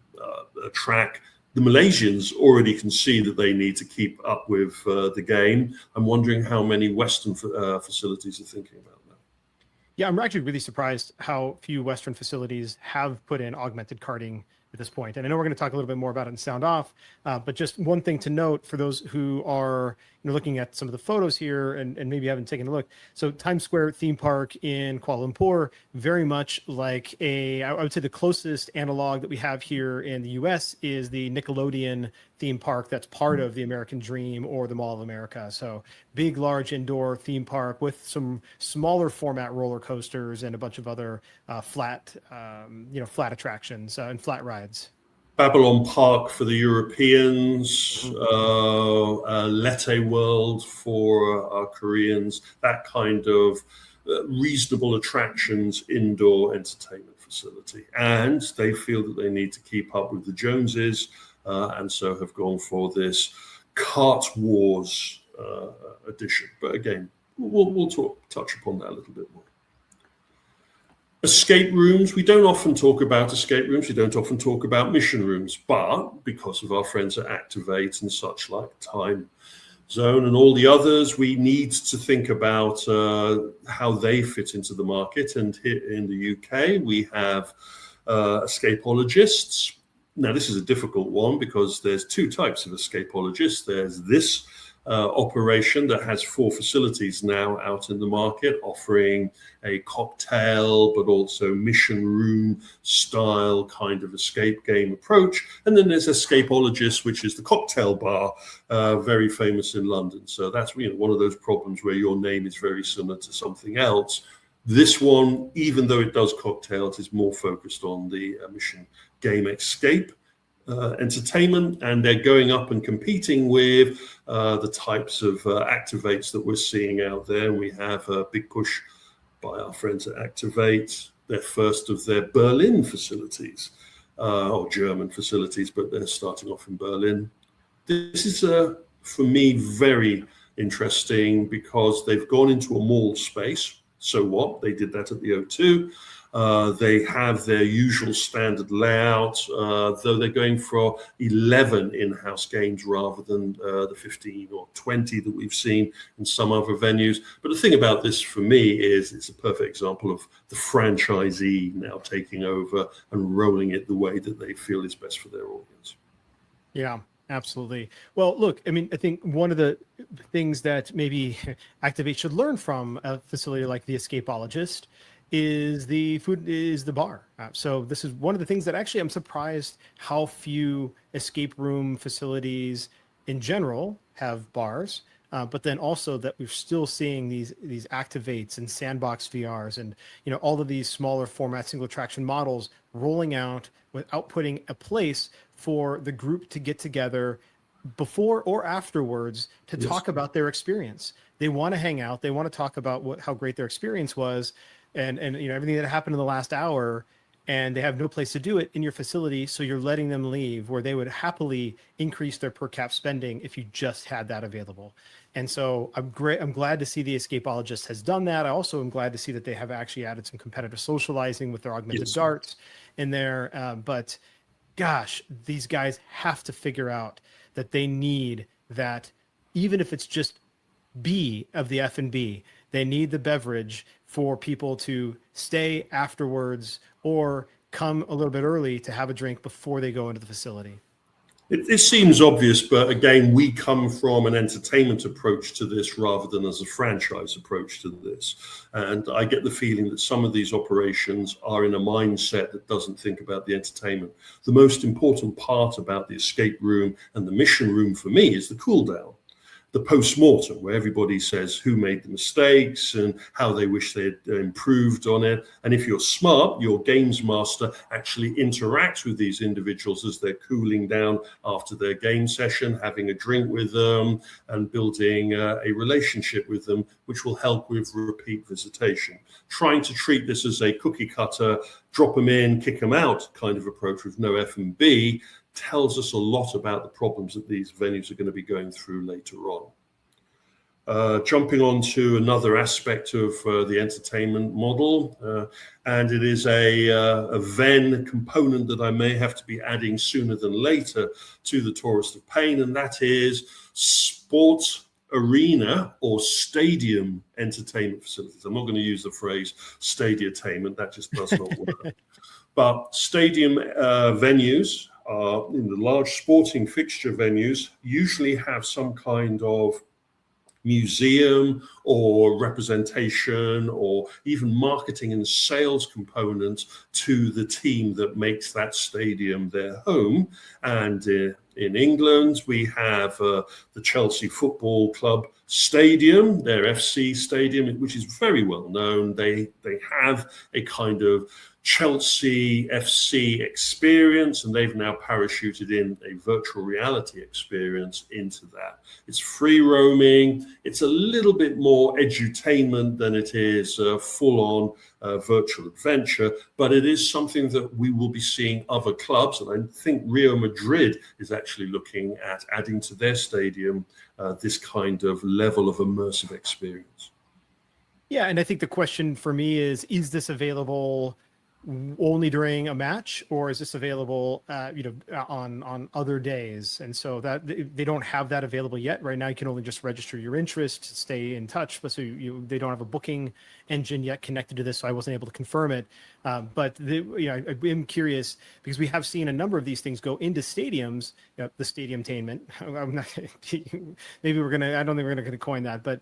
track. The Malaysians already can see that they need to keep up with the game. I'm wondering how many Western facilities are thinking about that. Yeah, I'm actually really surprised how few Western facilities have put in augmented karting at this point. And I know we're going to talk a little bit more about it in Sound Off, but just one thing to note for those who are looking at some of the photos here and maybe haven't taken a look. So Times Square theme park in Kuala Lumpur, very much like I would say the closest analog that we have here in the US is the Nickelodeon theme park that's part of the American Dream or the Mall of America. So big, large indoor theme park with some smaller format roller coasters and a bunch of other flat attractions and flat rides. Babylon Park for the Europeans, Lette World for our Koreans, that kind of reasonable attractions indoor entertainment facility. And they feel that they need to keep up with the Joneses, and so have gone for this Kart Wars edition. But again, we'll touch upon that a little bit more. Escape rooms, we don't often talk about escape rooms, we don't often talk about mission rooms, but because of our friends at Activate and such like, Time Zone and all the others, we need to think about how they fit into the market. And here in the UK, we have escapologists. Now, this is a difficult one because there's two types of escapologists. There's this operation that has 4 facilities now out in the market offering a cocktail but also mission room style kind of escape game approach. And then there's Escapologist, which is the cocktail bar, very famous in London. So that's one of those problems where your name is very similar to something else. This one, even though it does cocktails, is more focused on the mission game escape entertainment, and they're going up and competing with the types of activates that we're seeing out there. We have a big push by our friends at Activate, their first of their Berlin facilities, or German facilities, but they're starting off in Berlin. This is, for me, very interesting because they've gone into a mall space. So what? They did that at the O2. They have their usual standard layout, though they're going for 11 in-house games rather than the 15 or 20 that we've seen in some other venues. But the thing about this for me is it's a perfect example of the franchisee now taking over and rolling it the way that they feel is best for their audience. Yeah, absolutely. Well, look, I mean, I think one of the things that maybe Activate should learn from a facility like the Escapologist is the bar. So this is one of the things that actually I'm surprised how few escape room facilities in general have bars. But then also that we're still seeing these Activates and Sandbox VRs and all of these smaller format single attraction models rolling out without putting a place for the group to get together before or afterwards to talk about their experience. They want to hang out. They want to talk about how great their experience was, and everything that happened in the last hour. And they have no place to do it in your facility, so you're letting them leave where they would happily increase their per cap spending if you just had that available. And so I'm glad to see the Escapologist has done that. I also am glad to see that they have actually added some competitive socializing with their augmented darts in there. But gosh, these guys have to figure out that they need that, even if it's just B of the F&B, they need the beverage for people to stay afterwards or come a little bit early to have a drink before they go into the facility. It seems obvious, but again, we come from an entertainment approach to this rather than as a franchise approach to this. And I get the feeling that some of these operations are in a mindset that doesn't think about the entertainment. The most important part about the escape room and the mission room for me is the cool down. The post-mortem, where everybody says who made the mistakes and how they wish they'd improved on it. And if you're smart, your games master actually interacts with these individuals as they're cooling down after their game session, having a drink with them and building a relationship with them, which will help with repeat visitation. Trying to treat this as a cookie cutter, drop them in, kick them out kind of approach with no F&B tells us a lot about the problems that these venues are going to be going through later on. Jumping on to another aspect of the entertainment model, and it is a Venn component that I may have to be adding sooner than later to the Tourist of Pain, and that is sports arena or stadium entertainment facilities. I'm not going to use the phrase stadiatainment, that just does not work. But stadium venues, in the large sporting fixture venues, usually have some kind of museum or representation or even marketing and sales components to the team that makes that stadium their home. And in England, we have the Chelsea Football Club Stadium, their FC Stadium, which is very well known. They have a kind of Chelsea FC experience, and they've now parachuted in a virtual reality experience into that. It's free roaming. It's a little bit more edutainment than it is full-on virtual adventure, but it is something that we will be seeing other clubs, and I think Real Madrid is actually looking at adding to their stadium this kind of level of immersive experience. Yeah, and I think the question for me is this available only during a match, or is this available on other days? And so that they don't have that available yet. Right now you can only just register your interest, stay in touch, but so they don't have a booking engine yet connected to this, so I wasn't able to confirm it. But I'm curious because we have seen a number of these things go into stadiums, the stadiumtainment. I'm not maybe I don't think we're gonna coin that, but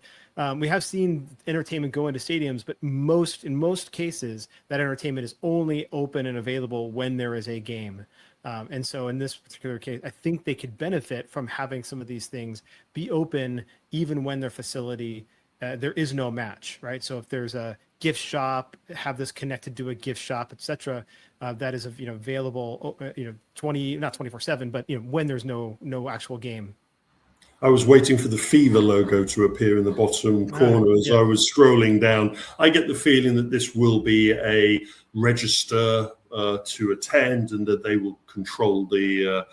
we have seen entertainment go into stadiums, but in most cases that entertainment is only open and available when there is a game. And so in this particular case, I think they could benefit from having some of these things be open even when their facility there is no match, right? So if there's a gift shop, have this connected to a gift shop, etc. That is available, not 24/7, but when there's no actual game. I was waiting for the Fever logo to appear in the bottom corner as I was scrolling down. I get the feeling that this will be a register to attend, and that they will control the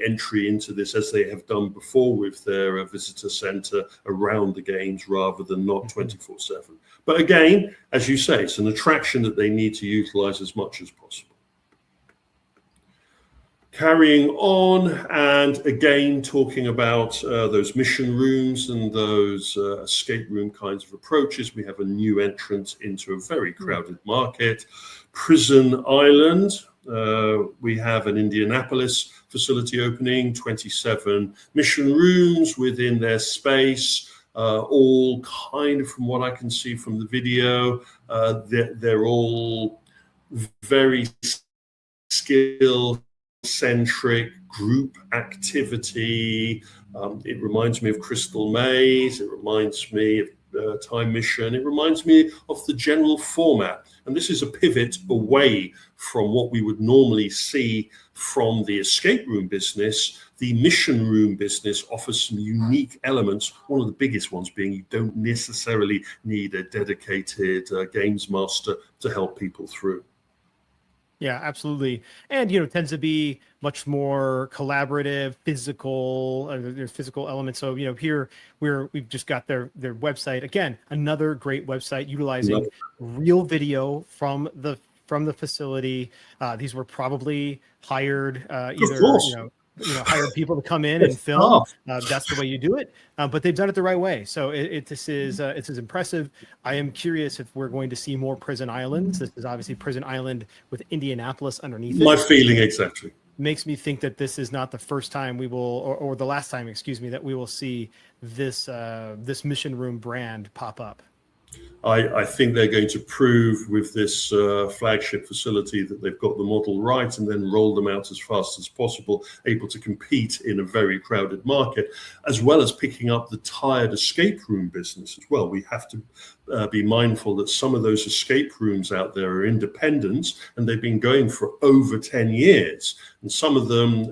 entry into this as they have done before with their visitor center around the games rather than not 24/7. But again, as you say, it's an attraction that they need to utilize as much as possible. Carrying on, and again talking about those mission rooms and those escape room kinds of approaches, we have a new entrant into a very crowded market, Prison Island. We have an Indianapolis facility opening, 27 mission rooms within their space, all kind of, from what I can see from the video, they're all very skilled centric group activity. It reminds me of Crystal Maze. It reminds me of Time Mission. It reminds me of the general format. And this is a pivot away from what we would normally see from the escape room business. The mission room business offers some unique elements. One of the biggest ones being you don't necessarily need a dedicated games master to help people through. Yeah, absolutely. And, tends to be much more collaborative, physical, there's physical elements. So, here we've just got their website. Again, another great website utilizing real video from the facility. These were probably hired, either, hired people to come in and film. That's the way you do it. But they've done it the right way. So this is impressive. I am curious if we're going to see more Prison Islands. This is obviously Prison Island with Indianapolis underneath it. My feeling exactly. Makes me think that this is not the first time we will, or the last time, excuse me, that we will see this this mission room brand pop up. I think they're going to prove with this flagship facility that they've got the model right, and then roll them out as fast as possible, able to compete in a very crowded market, as well as picking up the tired escape room business as well. We have to be mindful that some of those escape rooms out there are independent, and they've been going for over 10 years. And some of them,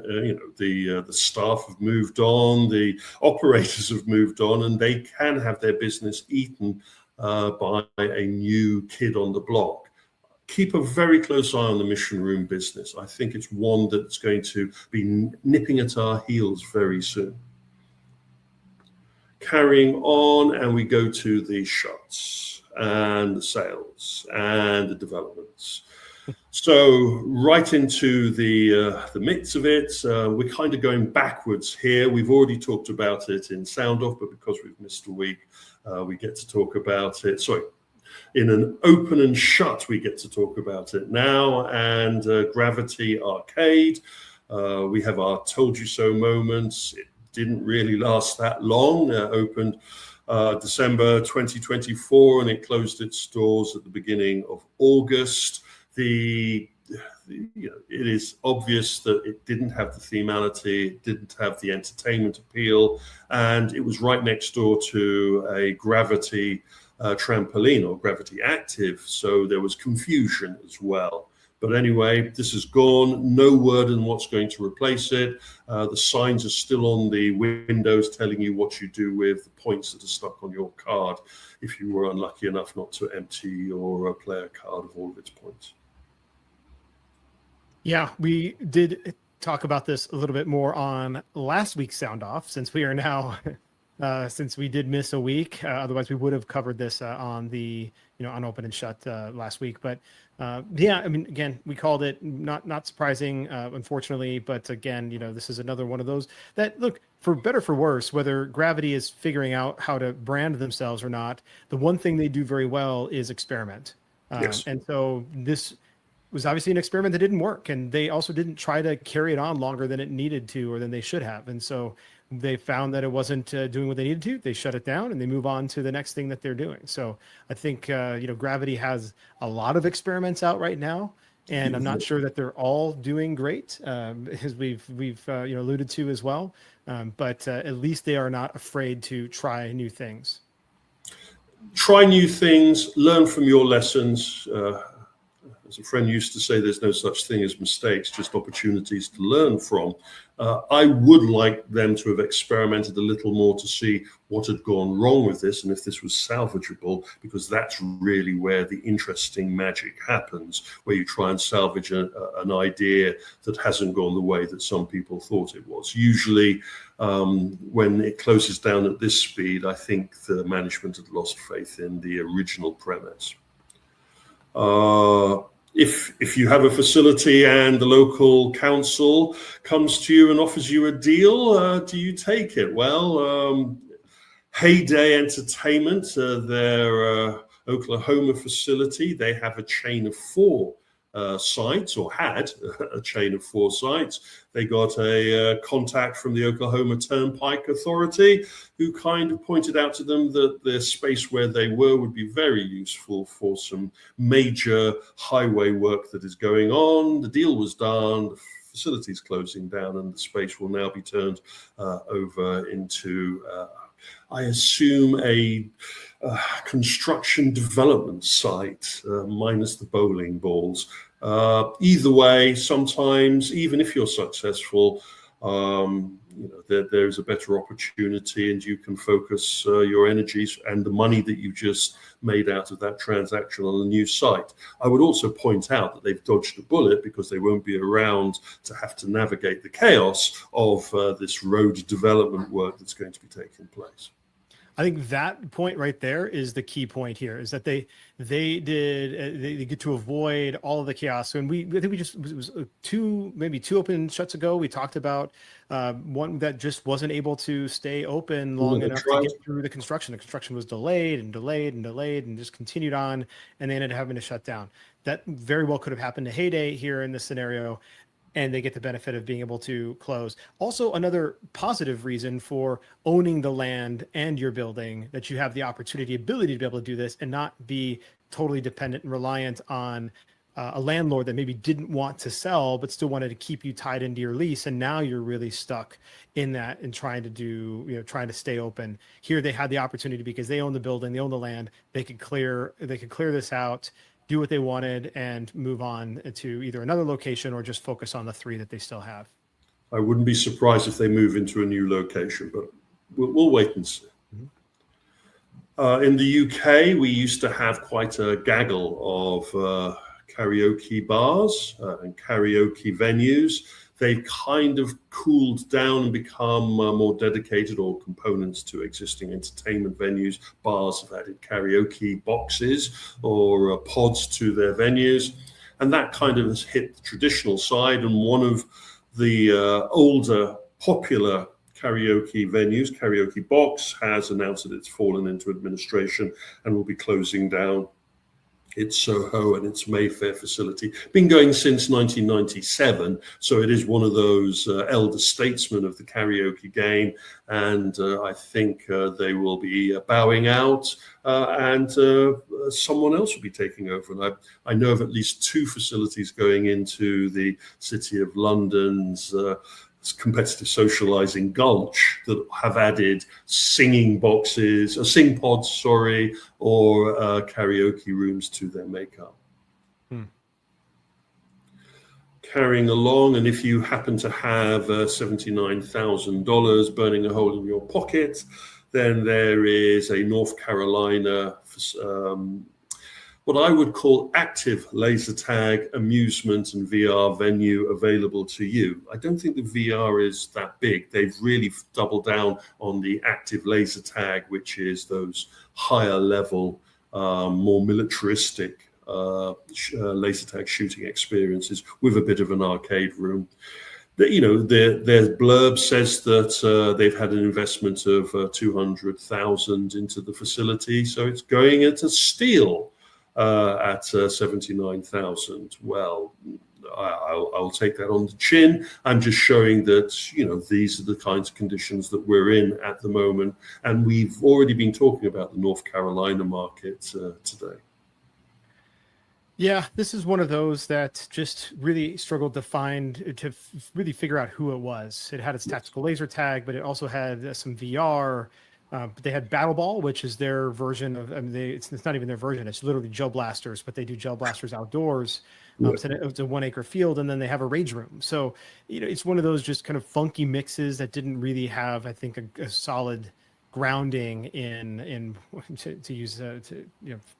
the staff have moved on, the operators have moved on, and they can have their business eaten by a new kid on the block. Keep a very close eye on the mission room business. I think it's one that's going to be nipping at our heels very soon. Carrying on, and we go to the shots and the sales and the developments. So right into the midst of it, we're kind of going backwards here. We've already talked about it in Sound Off, but because we've missed a week, we get to talk about it. Sorry, in an open and shut, we get to talk about it now. And Gravity Arcade, we have our told you so moments. It didn't really last that long. Opened December 2024, and it closed its doors at the beginning of August. It is obvious that it didn't have the themality, it didn't have the entertainment appeal, and it was right next door to a Gravity trampoline or Gravity Active, so there was confusion as well. But anyway, this is gone. No word on what's going to replace it. The signs are still on the windows telling you what you do with the points that are stuck on your card if you were unlucky enough not to empty your player card of all of its points. Yeah, we did talk about this a little bit more on last week's Sound Off, since we are now, since we did miss a week. Otherwise, we would have covered this on the, on Open and Shut last week. But yeah, I mean, again, we called it not surprising, unfortunately. But again, this is another one of those that, look, for better for worse, whether Gravity is figuring out how to brand themselves or not, the one thing they do very well is experiment. Yes. And so this was obviously an experiment that didn't work, and they also didn't try to carry it on longer than it needed to or than they should have. And so they found that it wasn't doing what they needed to. They shut it down and they move on to the next thing that they're doing. So I think Gravity has a lot of experiments out right now, and I'm not sure that they're all doing great, as we've alluded to as well. But at least they are not afraid to try new things. Try new things, learn from your lessons. As a friend used to say, there's no such thing as mistakes, just opportunities to learn from. I would like them to have experimented a little more to see what had gone wrong with this and if this was salvageable, because that's really where the interesting magic happens, where you try and salvage an idea that hasn't gone the way that some people thought it was. Usually, when it closes down at this speed, I think the management had lost faith in the original premise. If you have a facility and the local council comes to you and offers you a deal, do you take it? Well, Heyday Entertainment, their Oklahoma facility, they have a chain of 4 sites, or had a chain of 4 sites. They got a contact from the Oklahoma Turnpike Authority, who kind of pointed out to them that the space where they were would be very useful for some major highway work that is going on. The deal was done, the facility's closing down, and the space will now be turned over into, I assume, a construction development site, minus the bowling balls. Either way, sometimes, even if you're successful, there's a better opportunity, and you can focus your energies and the money that you just made out of that transaction on a new site. I would also point out that they've dodged a bullet, because they won't be around to have to navigate the chaos of this road development work that's going to be taking place. I think that point right there is the key point here, is that they get to avoid all of the chaos. And I think it was maybe two open shuts ago, we talked about one that just wasn't able to stay open long enough to get through the construction. The construction was delayed and just continued on, and they ended up having to shut down. That very well could have happened to Heyday here in this scenario, and they get the benefit of being able to close. Also, another positive reason for owning the land and your building, that you have the ability to be able to do this and not be totally dependent and reliant on a landlord that maybe didn't want to sell, but still wanted to keep you tied into your lease. And now you're really stuck in that and trying to stay open. Here, they had the opportunity, because they own the building, they own the land. They could clear this out, do what they wanted, and move on to either another location or just focus on the 3 that they still have. I wouldn't be surprised if they move into a new location, but we'll wait and see. In the UK, we used to have quite a gaggle of karaoke bars and karaoke venues. They've kind of cooled down and become more dedicated, or components to existing entertainment venues. Bars have added karaoke boxes or pods to their venues, and that kind of has hit the traditional side. And one of the older popular karaoke venues, Karaoke Box, has announced that it's fallen into administration and will be closing down its Soho and its Mayfair facility. Been going since 1997, so it is one of those elder statesmen of the karaoke game, and I think they will be bowing out, and someone else will be taking over. And I know of at least 2 facilities going into the City of London's competitive socializing Gulch that have added sing pods, or karaoke rooms to their makeup. Carrying along, and if you happen to have $79,000 burning a hole in your pocket, then there is a North Carolina what I would call active laser tag amusement and VR venue available to you. I don't think the VR is that big. They've really doubled down on the active laser tag, which is those higher level, more militaristic laser tag shooting experiences with a bit of an arcade room. Their blurb says that they've had an investment of $200,000 into the facility, so it's going at a steal. At 79,000. Well, I'll take that on the chin. I'm just showing that, these are the kinds of conditions that we're in at the moment. And we've already been talking about the North Carolina market today. Yeah, this is one of those that just really struggled to really figure out who it was. It had its tactical laser tag, but it also had some VR. But they had Battle Ball, which is their version of. I mean, it's not even their version. It's literally gel blasters, but they do gel blasters outdoors. So it's a 1 acre field, and then they have a rage room. So it's one of those just kind of funky mixes that didn't really have, I think, a solid grounding in to use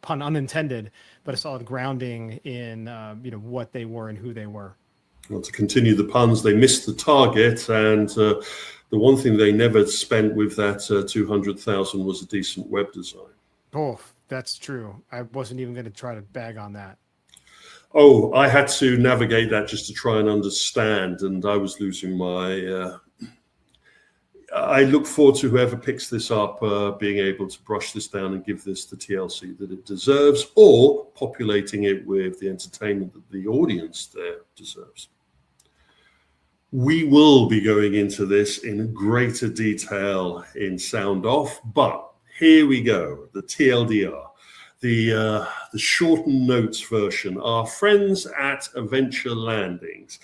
pun unintended, but a solid grounding in what they were and who they were. Well, to continue the puns, they missed the target, and the one thing they never spent with that 200,000 was a decent web design. Oh, that's true. I wasn't even going to try to bag on that. Oh, I had to navigate that just to try and understand, and I was losing my. I look forward to whoever picks this up being able to brush this down and give this the TLC that it deserves, or populating it with the entertainment that the audience there deserves. We will be going into this in greater detail in Sound Off, but here we go, the TLDR, the shortened notes version. Our friends at Adventure Landings.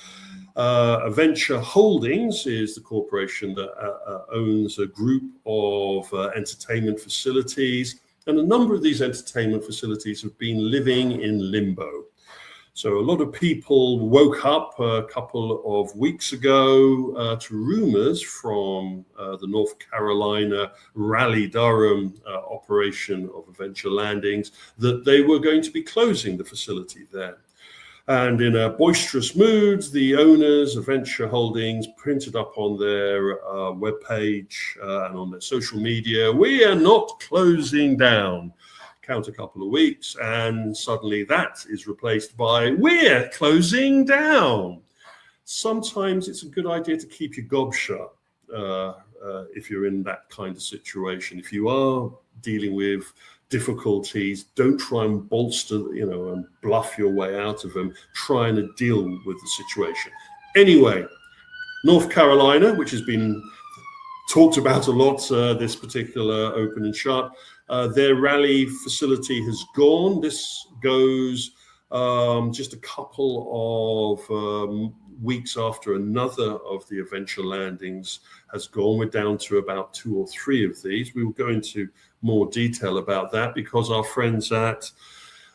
Adventure Holdings is the corporation that owns a group of entertainment facilities, and a number of these entertainment facilities have been living in limbo. So a lot of people woke up a couple of weeks ago to rumors from the North Carolina Raleigh-Durham operation of Adventure Landings that they were going to be closing the facility there. And in a boisterous mood, the owners of Adventure Holdings printed up on their webpage and on their social media, "We are not closing down." Count a couple of weeks, and suddenly that is replaced by "We're closing down." Sometimes it's a good idea to keep your gob shut if you're in that kind of situation. If you are dealing with difficulties, don't try and bolster, and bluff your way out of them. Try and deal with the situation. Anyway, North Carolina, which has been talked about a lot this particular open and shut, their Raleigh facility has gone. This goes just a couple of weeks after another of the Adventure Landings has gone. We're down to about 2 or 3 of these. We will go into more detail about that because our friends at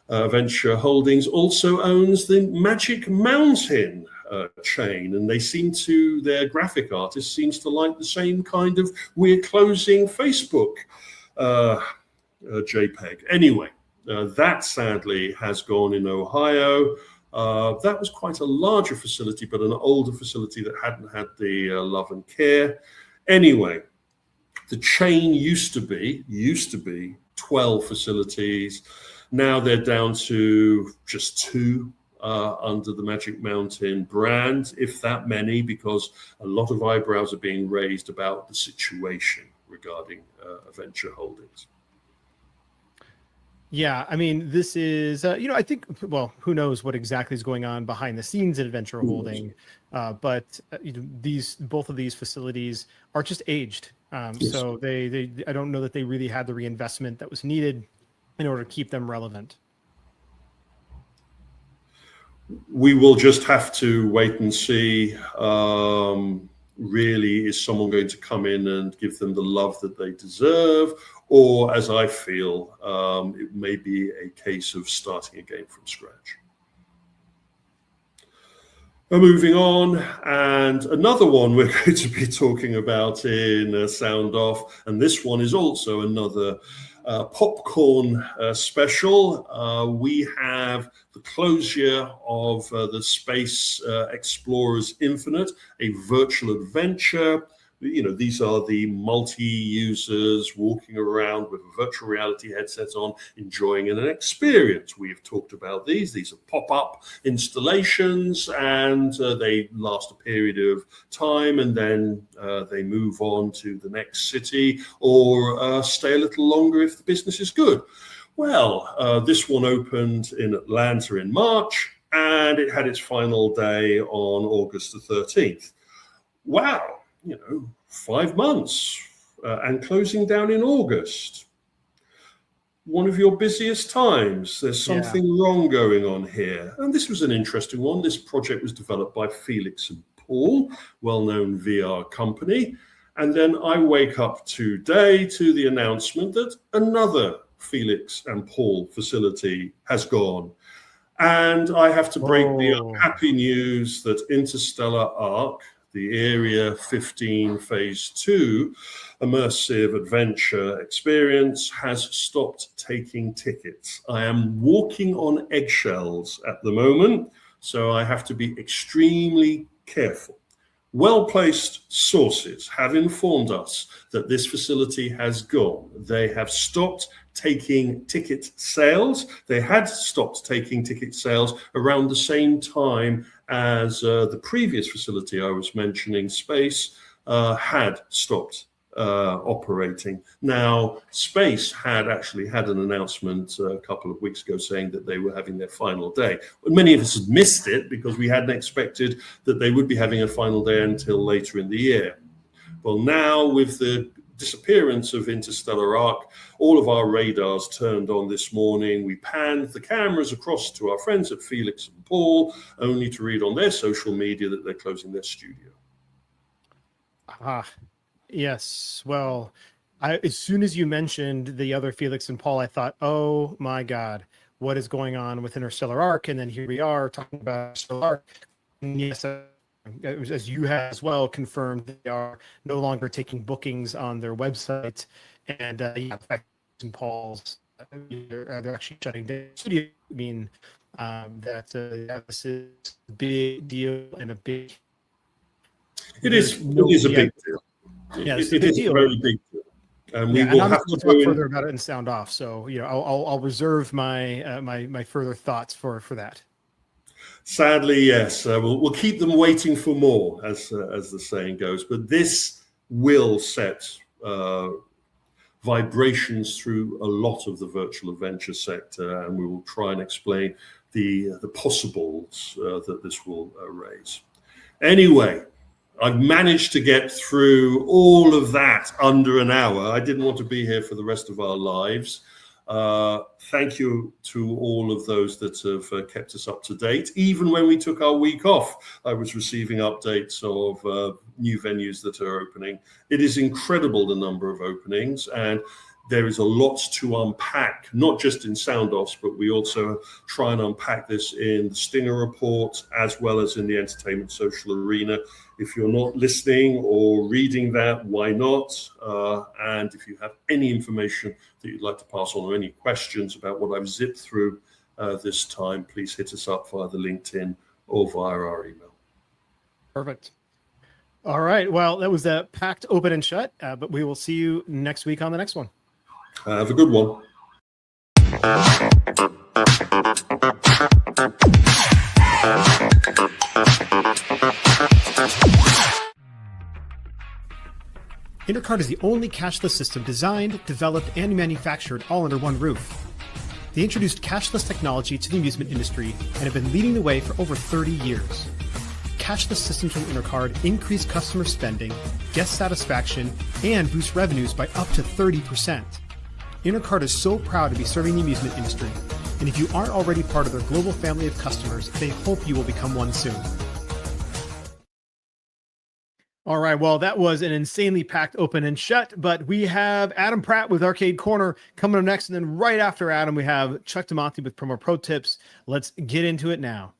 Adventure Holdings also owns the Magic Mountain chain, and their graphic artist seems to like the same kind of "we're closing Facebook" JPEG. Anyway, that sadly has gone in Ohio. That was quite a larger facility, but an older facility that hadn't had the love and care. Anyway, the chain used to be 12 facilities. Now they're down to just 2 under the Magic Mountain brand, if that many, because a lot of eyebrows are being raised about the situation regarding Adventure Holdings. Yeah, I mean, this is, I think, well, who knows what exactly is going on behind the scenes at Adventure Holding, but both of these facilities are just aged. Yes. So I don't know that they really had the reinvestment that was needed in order to keep them relevant. We will just have to wait and see. Really, is someone going to come in and give them the love that they deserve? Or, as I feel, it may be a case of starting again from scratch. Moving on, and another one we're going to be talking about in Sound Off, and this one is also another popcorn special. We have the closure of the Space Explorers Infinite, a virtual adventure. These are the multi-users walking around with a virtual reality headset on, enjoying an experience. We have talked about these. These are pop-up installations, and they last a period of time, and then they move on to the next city or stay a little longer if the business is good. Well, this one opened in Atlanta in March, and it had its final day on August the 13th. Wow. 5 months and closing down in August. One of your busiest times. There's something wrong going on here. And this was an interesting one. This project was developed by Felix and Paul, well-known VR company. And then I wake up today to the announcement that another Felix and Paul facility has gone. And I have to break the unhappy news that Interstellar Arc, the Area 15 Phase 2 immersive adventure experience, has stopped taking tickets. I am walking on eggshells at the moment, so I have to be extremely careful. Well-placed sources have informed us that this facility has gone. They have stopped taking ticket sales. They had stopped taking ticket sales around the same time as the previous facility I was mentioning, Space, had stopped operating. Now, Space had actually had an announcement a couple of weeks ago saying that they were having their final day. Many of us had missed it because we hadn't expected that they would be having a final day until later in the year. Well, now with the disappearance of Interstellar Arc, all of our radars turned on this morning. We panned the cameras across to our friends at Felix and Paul, only to read on their social media that they're closing their studio. Yes. Well, as soon as you mentioned the other Felix and Paul, I thought, oh my God, what is going on with Interstellar Arc? And then here we are talking about Interstellar Arc. And yes, as you have as well confirmed, they are no longer taking bookings on their website. And and Paul's, they're actually shutting down the studio. I mean, that this is a big deal and a big. It is a big deal. Yeah, it is a very big deal. And we will have to talk further about it and sound off. So, I'll reserve my my further thoughts for that. Sadly, yes. We'll keep them waiting for more, as the saying goes. But this will set vibrations through a lot of the virtual adventure sector, and we will try and explain the possibles that this will raise. Anyway, I've managed to get through all of that under an hour. I didn't want to be here for the rest of our lives. Thank you to all of those that have kept us up to date. Even when we took our week off, I was receiving updates of new venues that are opening. It is incredible, the number of openings, and there is a lot to unpack, not just in sound offs, but we also try and unpack this in the Stinger report, as well as in the entertainment social arena. If you're not listening or reading that, why not? And if you have any information that you'd like to pass on or any questions about what I've zipped through this time, please hit us up via the LinkedIn or via our email. Perfect. All right. Well, that was a packed open and shut, but we will see you next week on the next one. Have a good one. Intercard is the only cashless system designed, developed, and manufactured all under one roof. They introduced cashless technology to the amusement industry and have been leading the way for over 30 years. Cashless systems from Intercard increase customer spending, guest satisfaction, and boost revenues by up to 30%. Intercard is so proud to be serving the amusement industry, and if you aren't already part of their global family of customers, they hope you will become one soon. All right, well, that was an insanely packed open and shut, but we have Adam Pratt with Arcade Corner coming up next, and then right after Adam, we have Chuck DeMonte with Promo Pro Tips. Let's get into it now.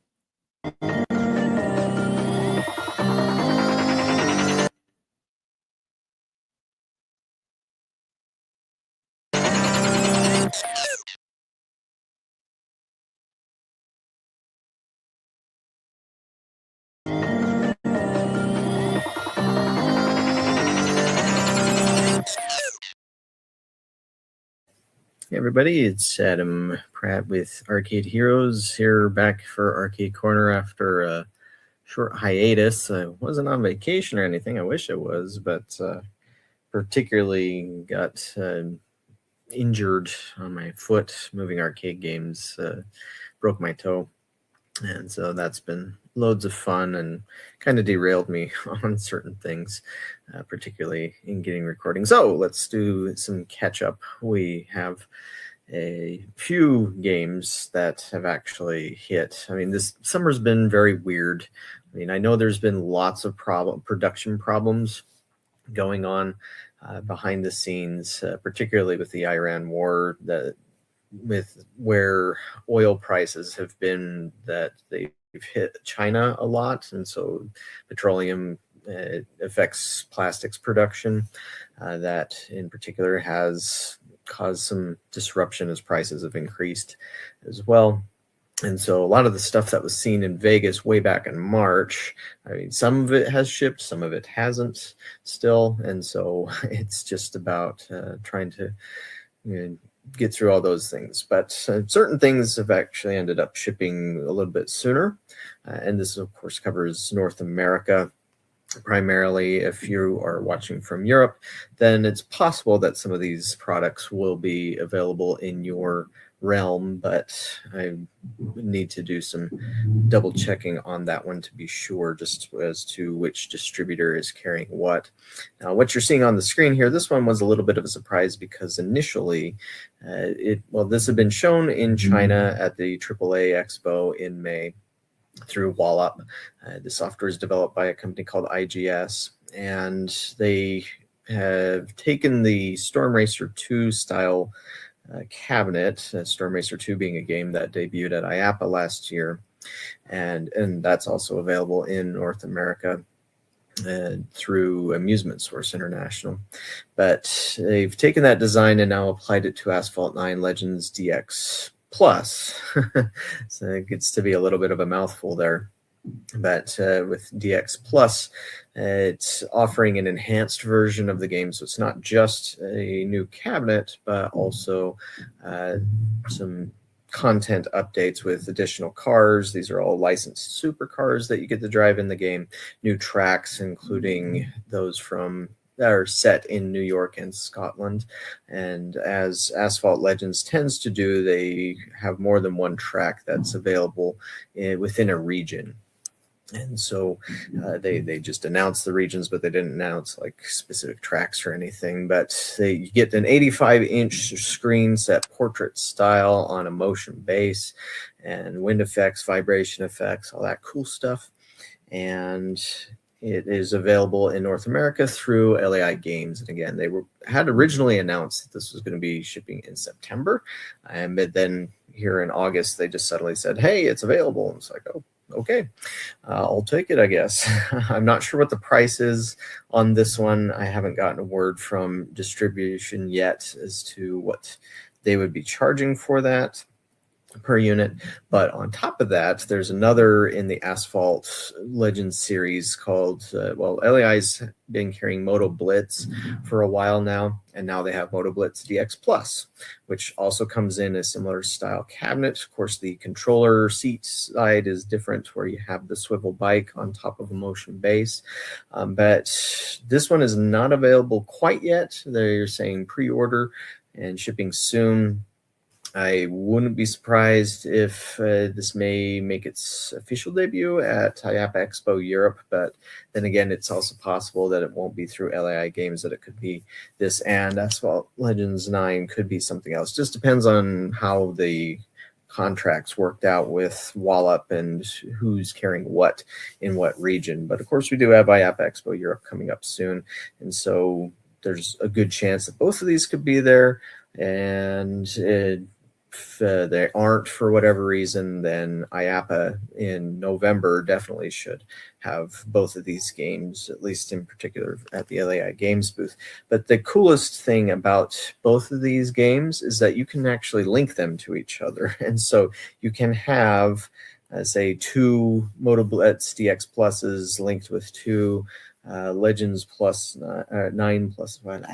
Hey everybody, it's Adam Pratt with Arcade Heroes here, back for Arcade Corner after a short hiatus. I wasn't on vacation or anything. I wish I was, but particularly got injured on my foot moving arcade games, broke my toe. And so that's been loads of fun and kind of derailed me on certain things, particularly in getting recording. So let's do some catch up. We have a few games that have actually hit. I mean, this summer's been very weird. I mean, I know there's been lots of production problems going on behind the scenes, particularly with the Iran war, with where oil prices have been, that they've hit China a lot, and so petroleum affects plastics production. That in particular has caused some disruption as prices have increased as well. And so a lot of the stuff that was seen in Vegas way back in March, I mean, some of it has shipped, some of it hasn't still. And so it's just about trying to get through all those things. But certain things have actually ended up shipping a little bit sooner. And this, of course, covers North America. Primarily, if you are watching from Europe, then it's possible that some of these products will be available in your realm, but I need to do some double checking on that one to be sure, just as to which distributor is carrying what. Now, what you're seeing on the screen here, this one was a little bit of a surprise because initially, this had been shown in China at the AAA Expo in May through Wallop. The software is developed by a company called IGS, and they have taken the Storm Racer 2 style cabinet, Storm Racer 2 being a game that debuted at IAPA last year, and that's also available in North America through Amusement Source International. But they've taken that design and now applied it to Asphalt 9 Legends DX Plus. So it gets to be a little bit of a mouthful there. But with DX Plus, it's offering an enhanced version of the game. So it's not just a new cabinet, but also some content updates with additional cars. These are all licensed supercars that you get to drive in the game. New tracks, including those that are set in New York and Scotland. And as Asphalt Legends tends to do, they have more than one track that's available within a region. And so they just announced the regions, but they didn't announce like specific tracks or anything. But you get an 85-inch screen set portrait style on a motion base, and wind effects, vibration effects, all that cool stuff. And it is available in North America through LAI Games. And again, they had originally announced that this was going to be shipping in September. But then here in August, they just suddenly said, hey, it's available. And it's like, oh, okay, I'll take it, I guess. I'm not sure what the price is on this one. I haven't gotten a word from distribution yet as to what they would be charging for that per unit. But on top of that, there's another in the Asphalt Legends series called, LAI's been carrying Moto Blitz for a while now, and now they have Moto Blitz DX Plus, which also comes in a similar style cabinet. Of course, the controller seat side is different, where you have the swivel bike on top of a motion base. But this one is not available quite yet. They're saying pre-order and shipping soon. I wouldn't be surprised if this may make its official debut at IAPA Expo Europe, but then again, it's also possible that it won't be through LAI Games, that it could be this, and Asphalt Legends 9 could be something else. Just depends on how the contracts worked out with Wallop and who's carrying what in what region. But of course, we do have IAPA Expo Europe coming up soon, and so there's a good chance that both of these could be there. And if they aren't for whatever reason, then IAPA in November definitely should have both of these games, at least in particular at the LAI Games booth. But the coolest thing about both of these games is that you can actually link them to each other. And so you can have, say, 2 Moto Blitz DX Pluses linked with 2 Legends plus 9 plus 1.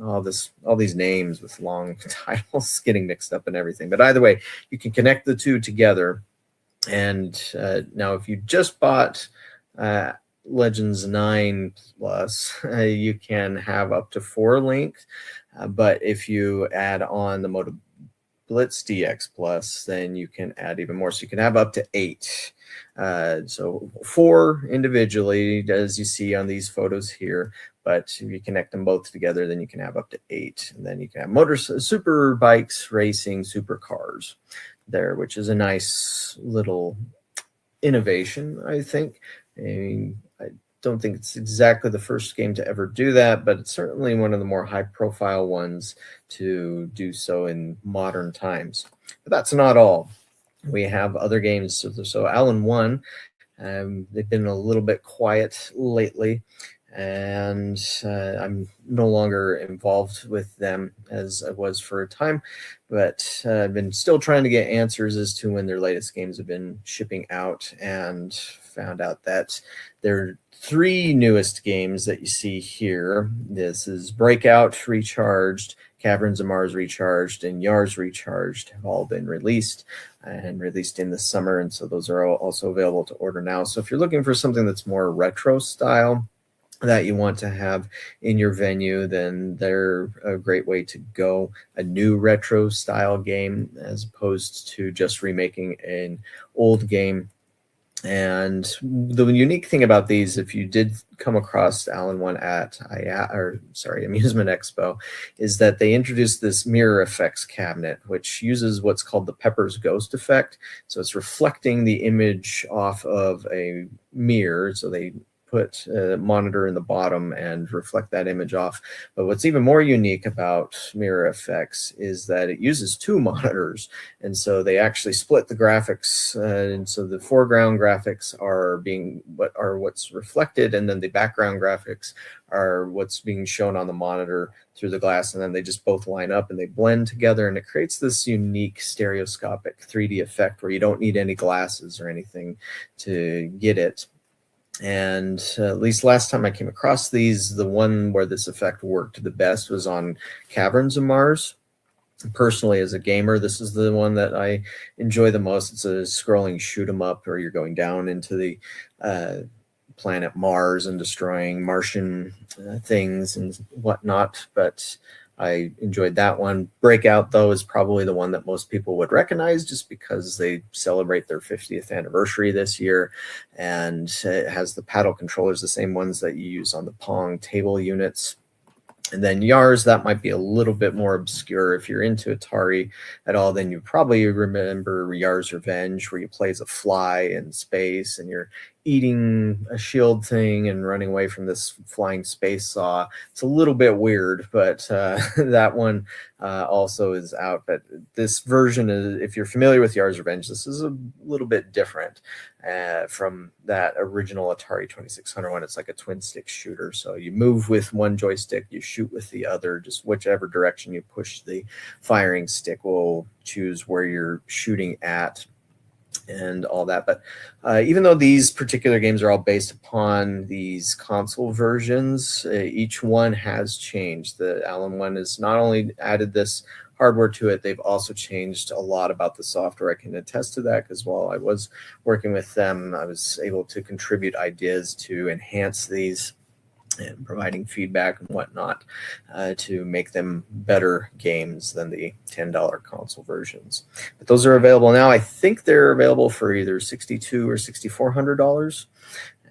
All these names with long titles getting mixed up and everything. But either way, you can connect the two together. And now, if you just bought Legends 9 plus, you can have up to 4 linked. But if you add on the Moto Blitz DX Plus, then you can add even more. So you can have up to 8. So 4 individually, as you see on these photos here. But if you connect them both together, then you can have up to 8. And then you can have super bikes, racing, super cars there, which is a nice little innovation, I think. I mean, don't think it's exactly the first game to ever do that, but it's certainly one of the more high-profile ones to do so in modern times. But that's not all. We have other games. So Alan 1, they've been a little bit quiet lately, and I'm no longer involved with them as I was for a time, but I've been still trying to get answers as to when their latest games have been shipping out, and found out that their 3 newest games that you see here, this is Breakout Recharged, Caverns of Mars Recharged, and Yars Recharged, have all been released and released in the summer, and so those are also available to order now. So if you're looking for something that's more retro style that you want to have in your venue, then they're a great way to go. A new retro style game as opposed to just remaking an old game. And the unique thing about these, if you did come across Alan 1 at Amusement Expo, is that they introduced this mirror effects cabinet, which uses what's called the Pepper's Ghost effect. So it's reflecting the image off of a mirror. So they put a monitor in the bottom and reflect that image off. But what's even more unique about mirror effects is that it uses 2 monitors. And so they actually split the graphics. And so the foreground graphics are what's reflected, and then the background graphics are what's being shown on the monitor through the glass. And then they just both line up and they blend together, and it creates this unique stereoscopic 3D effect where you don't need any glasses or anything to get it. And at least last time I came across these, the one where this effect worked the best was on Caverns of Mars. Personally, as a gamer, this is the one that I enjoy the most. It's a scrolling shoot 'em up, where you're going down into the planet Mars and destroying Martian things and whatnot. But I enjoyed that one. Breakout, though, is probably the one that most people would recognize, just because they celebrate their 50th anniversary this year, and it has the paddle controllers, the same ones that you use on the Pong table units. And then Yars, that might be a little bit more obscure. If you're into Atari at all, then you probably remember Yars Revenge, where you play as a fly in space and you're eating a shield thing and running away from this flying space saw. It's a little bit weird, but that one also is out. But this version is, if you're familiar with Yars Revenge, this is a little bit different from that original Atari 2600 one. It's like a twin stick shooter. So you move with one joystick, you shoot with the other. Just whichever direction you push the firing stick will choose where you're shooting at and all that. But even though these particular games are all based upon these console versions, each one has changed. The Alan one has not only added this hardware to it, they've also changed a lot about the software. I can attest to that, because while I was working with them, I was able to contribute ideas to enhance these and providing feedback and whatnot to make them better games than the $10 console versions. But those are available now. I think they're available for either $6,200 or $6,400.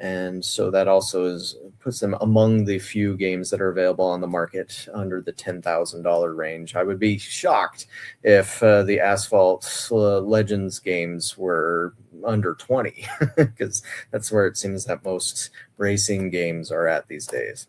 And so that also puts them among the few games that are available on the market under the $10,000 range. I would be shocked if the Asphalt Legends games were under 20, because that's where it seems that most racing games are at these days.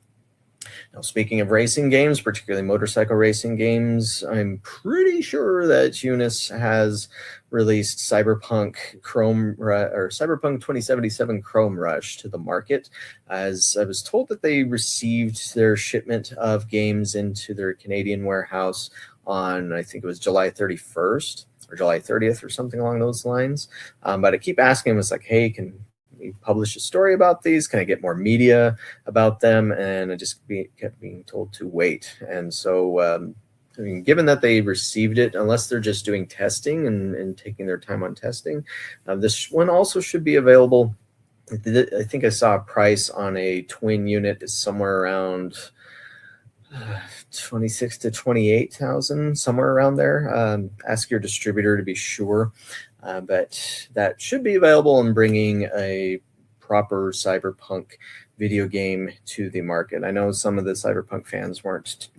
Now, speaking of racing games, particularly motorcycle racing games, I'm pretty sure that Eunice has released Cyberpunk 2077 Chrome Rush to the market, as I was told that they received their shipment of games into their Canadian warehouse on, I think it was July 31st or July 30th or something along those lines. But I keep asking him, it's like, hey, can we publish a story about these? Can I get more media about them? And I just kept being told to wait. And so, I mean, given that they received it, unless they're just doing testing and taking their time on testing, this one also should be available. I think I saw a price on a twin unit is somewhere around 26 to 28,000, somewhere around there. Ask your distributor to be sure. But that should be available and bringing a proper Cyberpunk video game to the market. I know some of the Cyberpunk fans weren't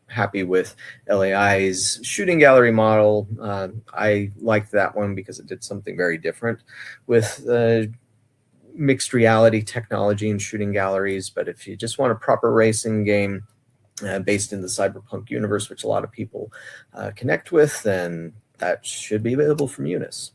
happy with LAI's shooting gallery model. I liked that one because it did something very different with mixed reality technology and shooting galleries. But if you just want a proper racing game based in the cyberpunk universe, which a lot of people connect with, then that should be available from Unis.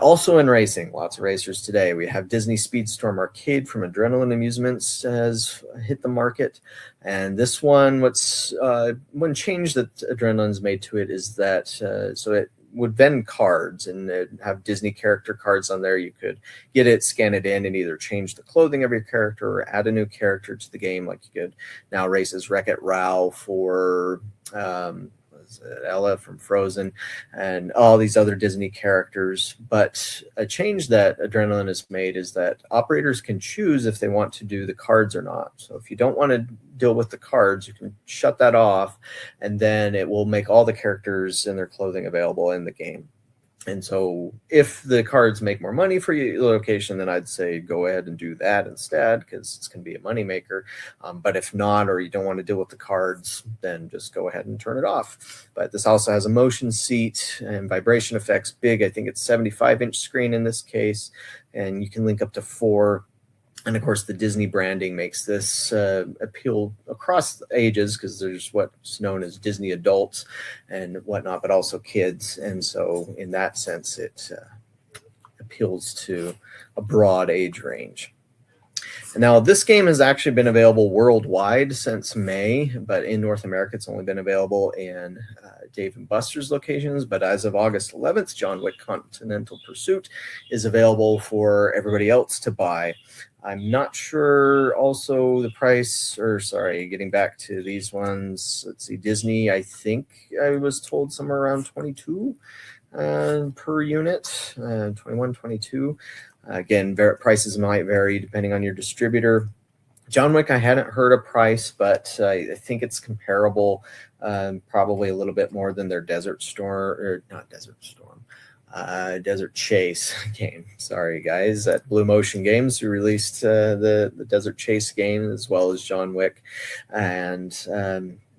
Also in racing, lots of racers today. We have Disney Speedstorm Arcade from Adrenaline Amusements has hit the market. And this one, one change that Adrenaline's made to it is that, so it would vend cards and have Disney character cards on there. You could get it, scan it in, and either change the clothing of your character or add a new character to the game. Like you could now race as Wreck-It Ralph or Ella from Frozen and all these other Disney characters. But a change that Adrenaline has made is that operators can choose if they want to do the cards or not. So if you don't want to deal with the cards, you can shut that off, and then it will make all the characters and their clothing available in the game. And so if the cards make more money for your location, then I'd say go ahead and do that instead, because it's going to be a moneymaker. But if not, or you don't want to deal with the cards, then just go ahead and turn it off. But this also has a motion seat and vibration effects. Big, I think it's 75-inch screen in this case, and you can link up to 4. And of course, the Disney branding makes this appeal across ages, because there's what's known as Disney adults and whatnot, but also kids. And so in that sense, it appeals to a broad age range. And now this game has actually been available worldwide since May, but in North America, it's only been available in Dave & Buster's locations. But as of August 11th, John Wick Continental Pursuit is available for everybody else to buy. I'm not sure also the price, or sorry, getting back to these ones. Let's see, Disney, I think I was told somewhere around 22 per unit, 21, 22. Again, prices might vary depending on your distributor. John Wick, I hadn't heard a price, but I think it's comparable, probably a little bit more than their Desert Chase game. Sorry, guys. At Blue Motion Games, we released the Desert Chase game as well as John Wick, and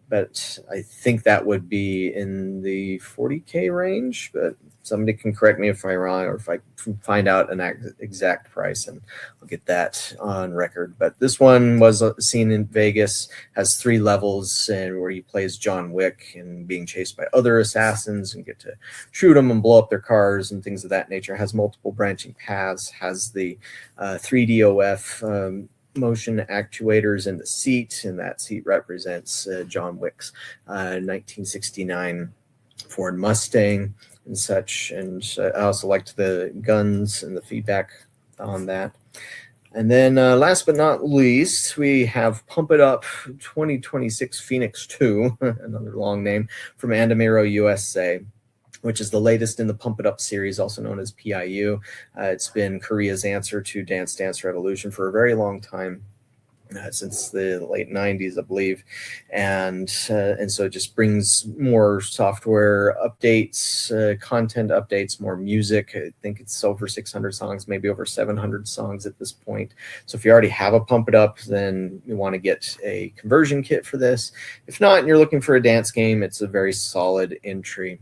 but I think that would be in the 40K range. But somebody can correct me if I'm wrong, or if I can find out an exact price, and I'll get that on record. But this one was seen in Vegas, has 3 levels, and where you play as John Wick and being chased by other assassins and get to shoot them and blow up their cars and things of that nature. Has multiple branching paths, has the 3DOF motion actuators in the seat, and that seat represents John Wick's 1969 Ford Mustang and such. And I also liked the guns and the feedback on that. And then last but not least, we have Pump It Up 2026 Phoenix 2, another long name, from Andamiro USA, which is the latest in the Pump It Up series, also known as PIU. It's been Korea's answer to Dance Dance Revolution for a very long time, since the late 90s, I believe. And so it just brings more software updates, content updates, more music. I think it's over 600 songs, maybe over 700 songs at this point. So if you already have a Pump It Up, then you want to get a conversion kit for this. If not, and you're looking for a dance game, it's a very solid entry,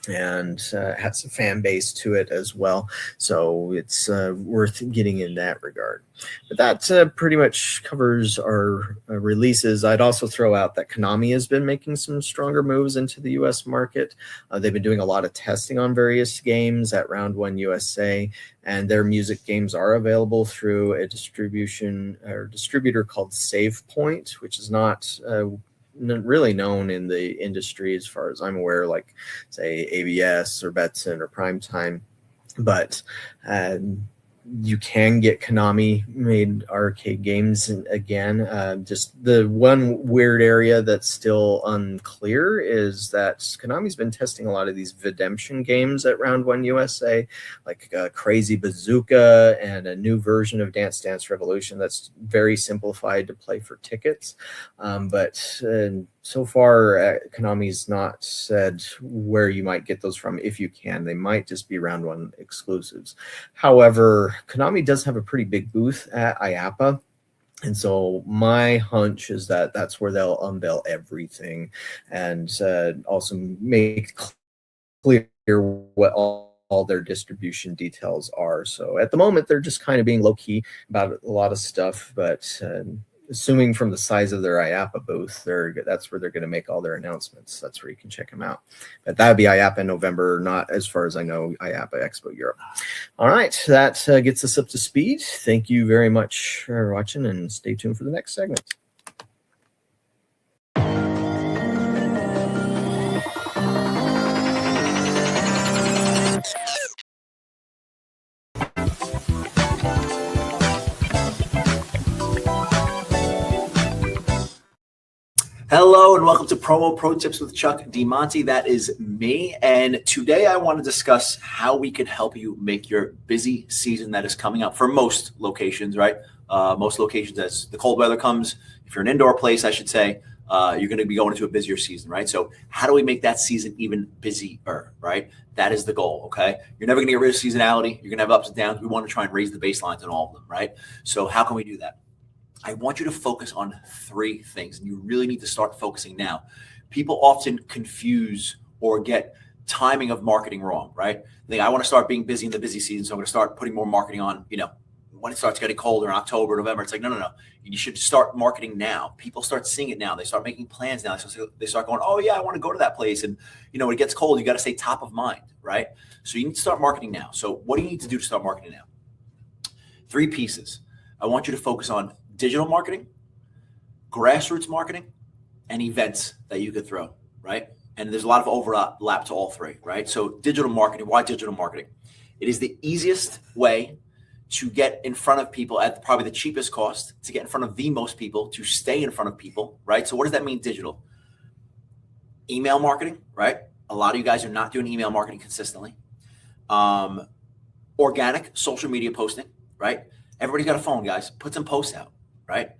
and has a fan base to it as well. So it's worth getting in that regard. But that pretty much covers our releases. I'd also throw out that Konami has been making some stronger moves into the U.S. market. They've been doing a lot of testing on various games at Round 1 USA, and their music games are available through a distributor called SavePoint, which is not really known in the industry as far as I'm aware, like say ABS or Betson or Primetime. But you can get Konami made arcade games again. Just the one weird area that's still unclear is that Konami's been testing a lot of these Redemption games at Round 1 USA, like Crazy Bazooka and a new version of Dance Dance Revolution that's very simplified to play for tickets. But so far, Konami's not said where you might get those from. If you can, they might just be Round 1 exclusives. However, Konami does have a pretty big booth at IAAPA, and so my hunch is that that's where they'll unveil everything, and also make clear what all all their distribution details are. So at the moment, they're just kind of being low key about a lot of stuff, but assuming from the size of their IAPA booth, that's where they're going to make all their announcements. That's where you can check them out. But that would be IAPA in November, not, as far as I know, IAPA Expo Europe. All right, that gets us up to speed. Thank you very much for watching, and stay tuned for the next segment. Hello and welcome to Promo Pro Tips with Chuck DeMonte. That is me. And today I want to discuss how we can help you make your busy season that is coming up for most locations, right? Most locations, as the cold weather comes, if you're an indoor place, I should say, you're going to be going into a busier season, right? So how do we make that season even busier, right? That is the goal, okay? You're never going to get rid of seasonality. You're going to have ups and downs. We want to try and raise the baselines on all of them, right? So how can we do that? I want you to focus on 3 things, and you really need to start focusing now. People often confuse or get timing of marketing wrong, right? They think, I want to start being busy in the busy season, so I'm going to start putting more marketing on, when it starts getting colder in October, November. It's like, no. You should start marketing now. People start seeing it now. They start making plans now. They start going, oh, yeah, I want to go to that place. And, when it gets cold, you got to stay top of mind, right? So you need to start marketing now. So what do you need to do to start marketing now? 3 pieces. I want you to focus on digital marketing, grassroots marketing, and events that you could throw, right? And there's a lot of overlap to all 3, right? So digital marketing, why digital marketing? It is the easiest way to get in front of people at probably the cheapest cost, to get in front of the most people, to stay in front of people, right? So what does that mean, digital? Email marketing, right? A lot of you guys are not doing email marketing consistently. Organic social media posting, right? Everybody's got a phone, guys. Put some posts out, right?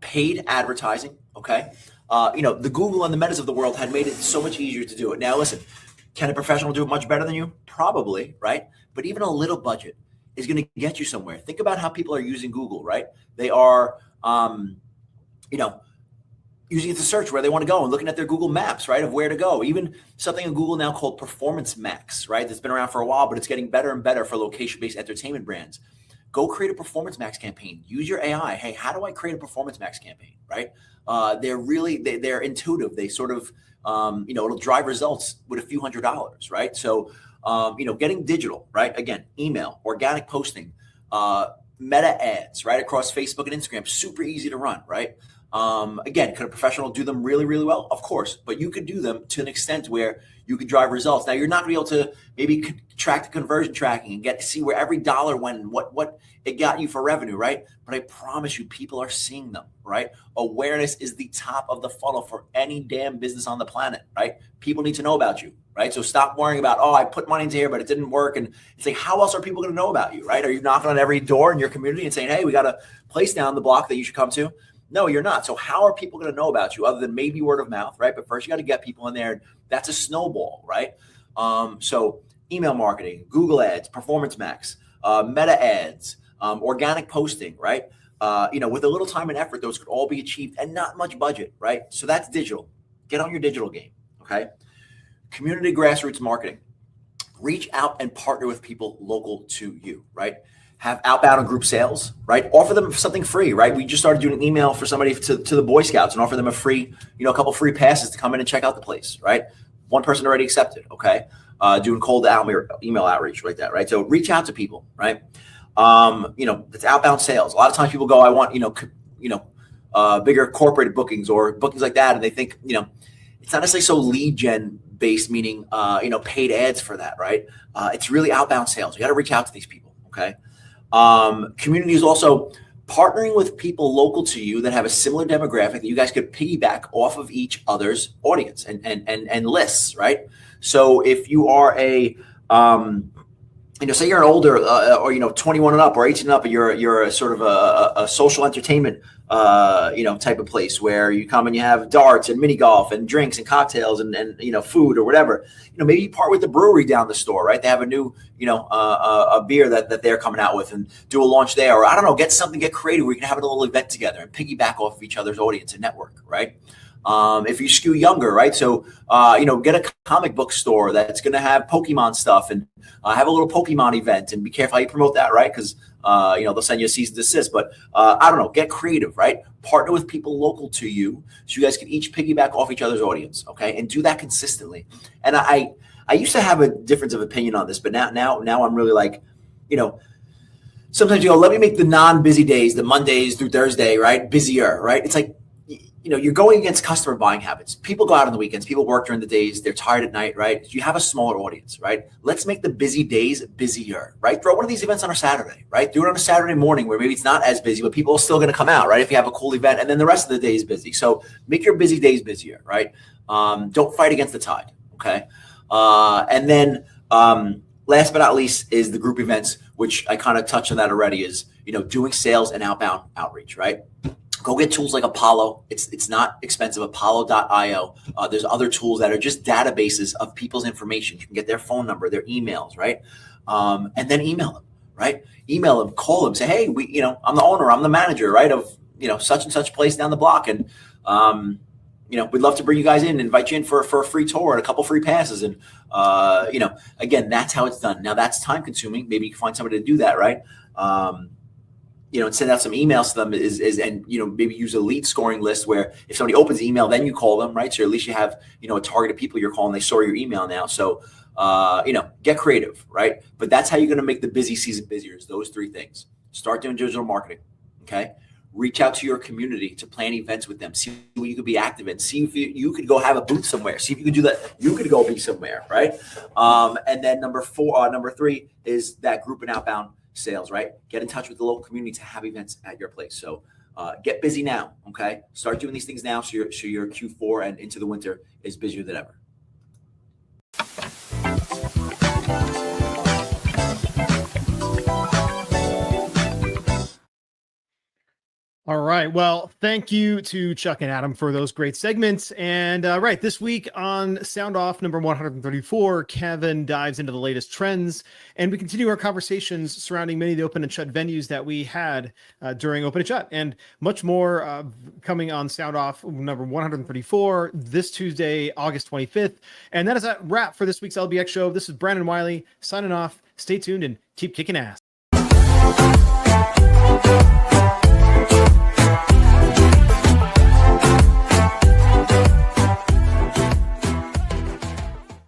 Paid advertising, okay? The Google and the Metas of the world had made it so much easier to do it. Now, listen, can a professional do it much better than you? Probably, right? But even a little budget is going to get you somewhere. Think about how people are using Google, right? They are, using it to search where they want to go and looking at their Google Maps, right, of where to go. Even something in Google now called Performance Max, right? That's been around for a while, but it's getting better and better for location-based entertainment brands. Go create a Performance Max campaign. Use your AI. Hey, how do I create a Performance Max campaign, right? They're intuitive. They sort of, it'll drive results with a few $100s, right? So, getting digital, right? Again, email, organic posting, meta ads, right? Across Facebook and Instagram, super easy to run, right? Again, could a professional do them really, really well? Of course, but you could do them to an extent where you could drive results. Now, you're not going to be able to maybe track the conversion tracking and get to see where every dollar went and what it got you for revenue, right? But I promise you, people are seeing them, right? Awareness is the top of the funnel for any damn business on the planet, right? People need to know about you, right? So stop worrying about, I put money into here, but it didn't work. And it's like, how else are people going to know about you, right? Are you knocking on every door in your community and saying, hey, we got a place down the block that you should come to? No, you're not. So how are people going to know about you other than maybe word of mouth, right? But first you got to get people in there. That's a snowball, right? So email marketing, Google ads, Performance Max, meta ads, organic posting, right? With a little time and effort, those could all be achieved and not much budget, right? So that's digital. Get on your digital game, okay? Community grassroots marketing. Reach out and partner with people local to you, right? Have outbound and group sales, right? Offer them something free, right? We just started doing an email for somebody to the Boy Scouts and offer them a free, a couple free passes to come in and check out the place, right? One person already accepted, okay? Doing cold email outreach like that, right? So reach out to people, right? It's outbound sales. A lot of times people go, I want, bigger corporate bookings or bookings like that. And they think, it's not necessarily so lead gen based, meaning, paid ads for that, right? It's really outbound sales. You got to reach out to these people, okay? Community is also partnering with people local to you that have a similar demographic that you guys could piggyback off of each other's audience and lists, right? So if you are a, say you're an older or 21 and up or 18 and up, and you're a sort of a social entertainment type of place where you come and you have darts and mini golf and drinks and cocktails and food or whatever. Maybe you part with the brewery down the store, right? They have a new a beer that they're coming out with and do a launch there, or I don't know, get creative where you can have a little event together and piggyback off of each other's audience and network, right? If you skew younger, right? So, get a comic book store that's going to have Pokemon stuff and have a little Pokemon event, and be careful how you promote that, right? Because, they'll send you a cease and desist. But I don't know, get creative, right? Partner with people local to you so you guys can each piggyback off each other's audience, okay? And do that consistently. And I used to have a difference of opinion on this, but now I'm really like, sometimes you go, let me make the non-busy days, the Mondays through Thursday, right, busier, right? It's like, you're going against customer buying habits. People go out on the weekends. People work during the days. They're tired at night, right? You have a smaller audience, right? Let's make the busy days busier, right? Throw one of these events on a Saturday, right? Do it on a Saturday morning where maybe it's not as busy, but people are still going to come out, right? If you have a cool event, and then the rest of the day is busy. So make your busy days busier, right? Don't fight against the tide, okay? And then last but not least is the group events, which I kind of touched on that already, is, doing sales and outbound outreach, right? Go get tools like Apollo. It's not expensive, apollo.io. There's other tools that are just databases of people's information. You can get their phone number, their emails, right? And then email them, right? Email them, call them, say, hey, I'm the owner, I'm the manager, right, of, such and such place down the block. And, we'd love to bring you guys in, invite you in for a free tour and a couple free passes. And, again, that's how it's done. Now, that's time consuming. Maybe you can find somebody to do that, right? And send out some emails to them and maybe use a lead scoring list where if somebody opens the email, then you call them, right? So at least you have, a target of people you're calling. They saw your email now. So, get creative, right? But that's how you're going to make the busy season busier, is those three things. Start doing digital marketing, okay? Reach out to your community to plan events with them. See what you could be active in. See if you could go have a booth somewhere. See if you could do that. You could go be somewhere, right? And then number three is that group and outbound sales, right? Get in touch with the local community to have events at your place. So get busy now, okay? Start doing these things now so your Q4 and into the winter is busier than ever. All right. Well, thank you to Chuck and Adam for those great segments. And right, this week on Sound Off number 134, Kevin dives into the latest trends, and we continue our conversations surrounding many of the open and shut venues that we had during Open and Shut, and much more coming on Sound Off number 134 this Tuesday, August 25th. And that is a wrap for this week's LBX show. This is Brandon Wiley signing off. Stay tuned and keep kicking ass.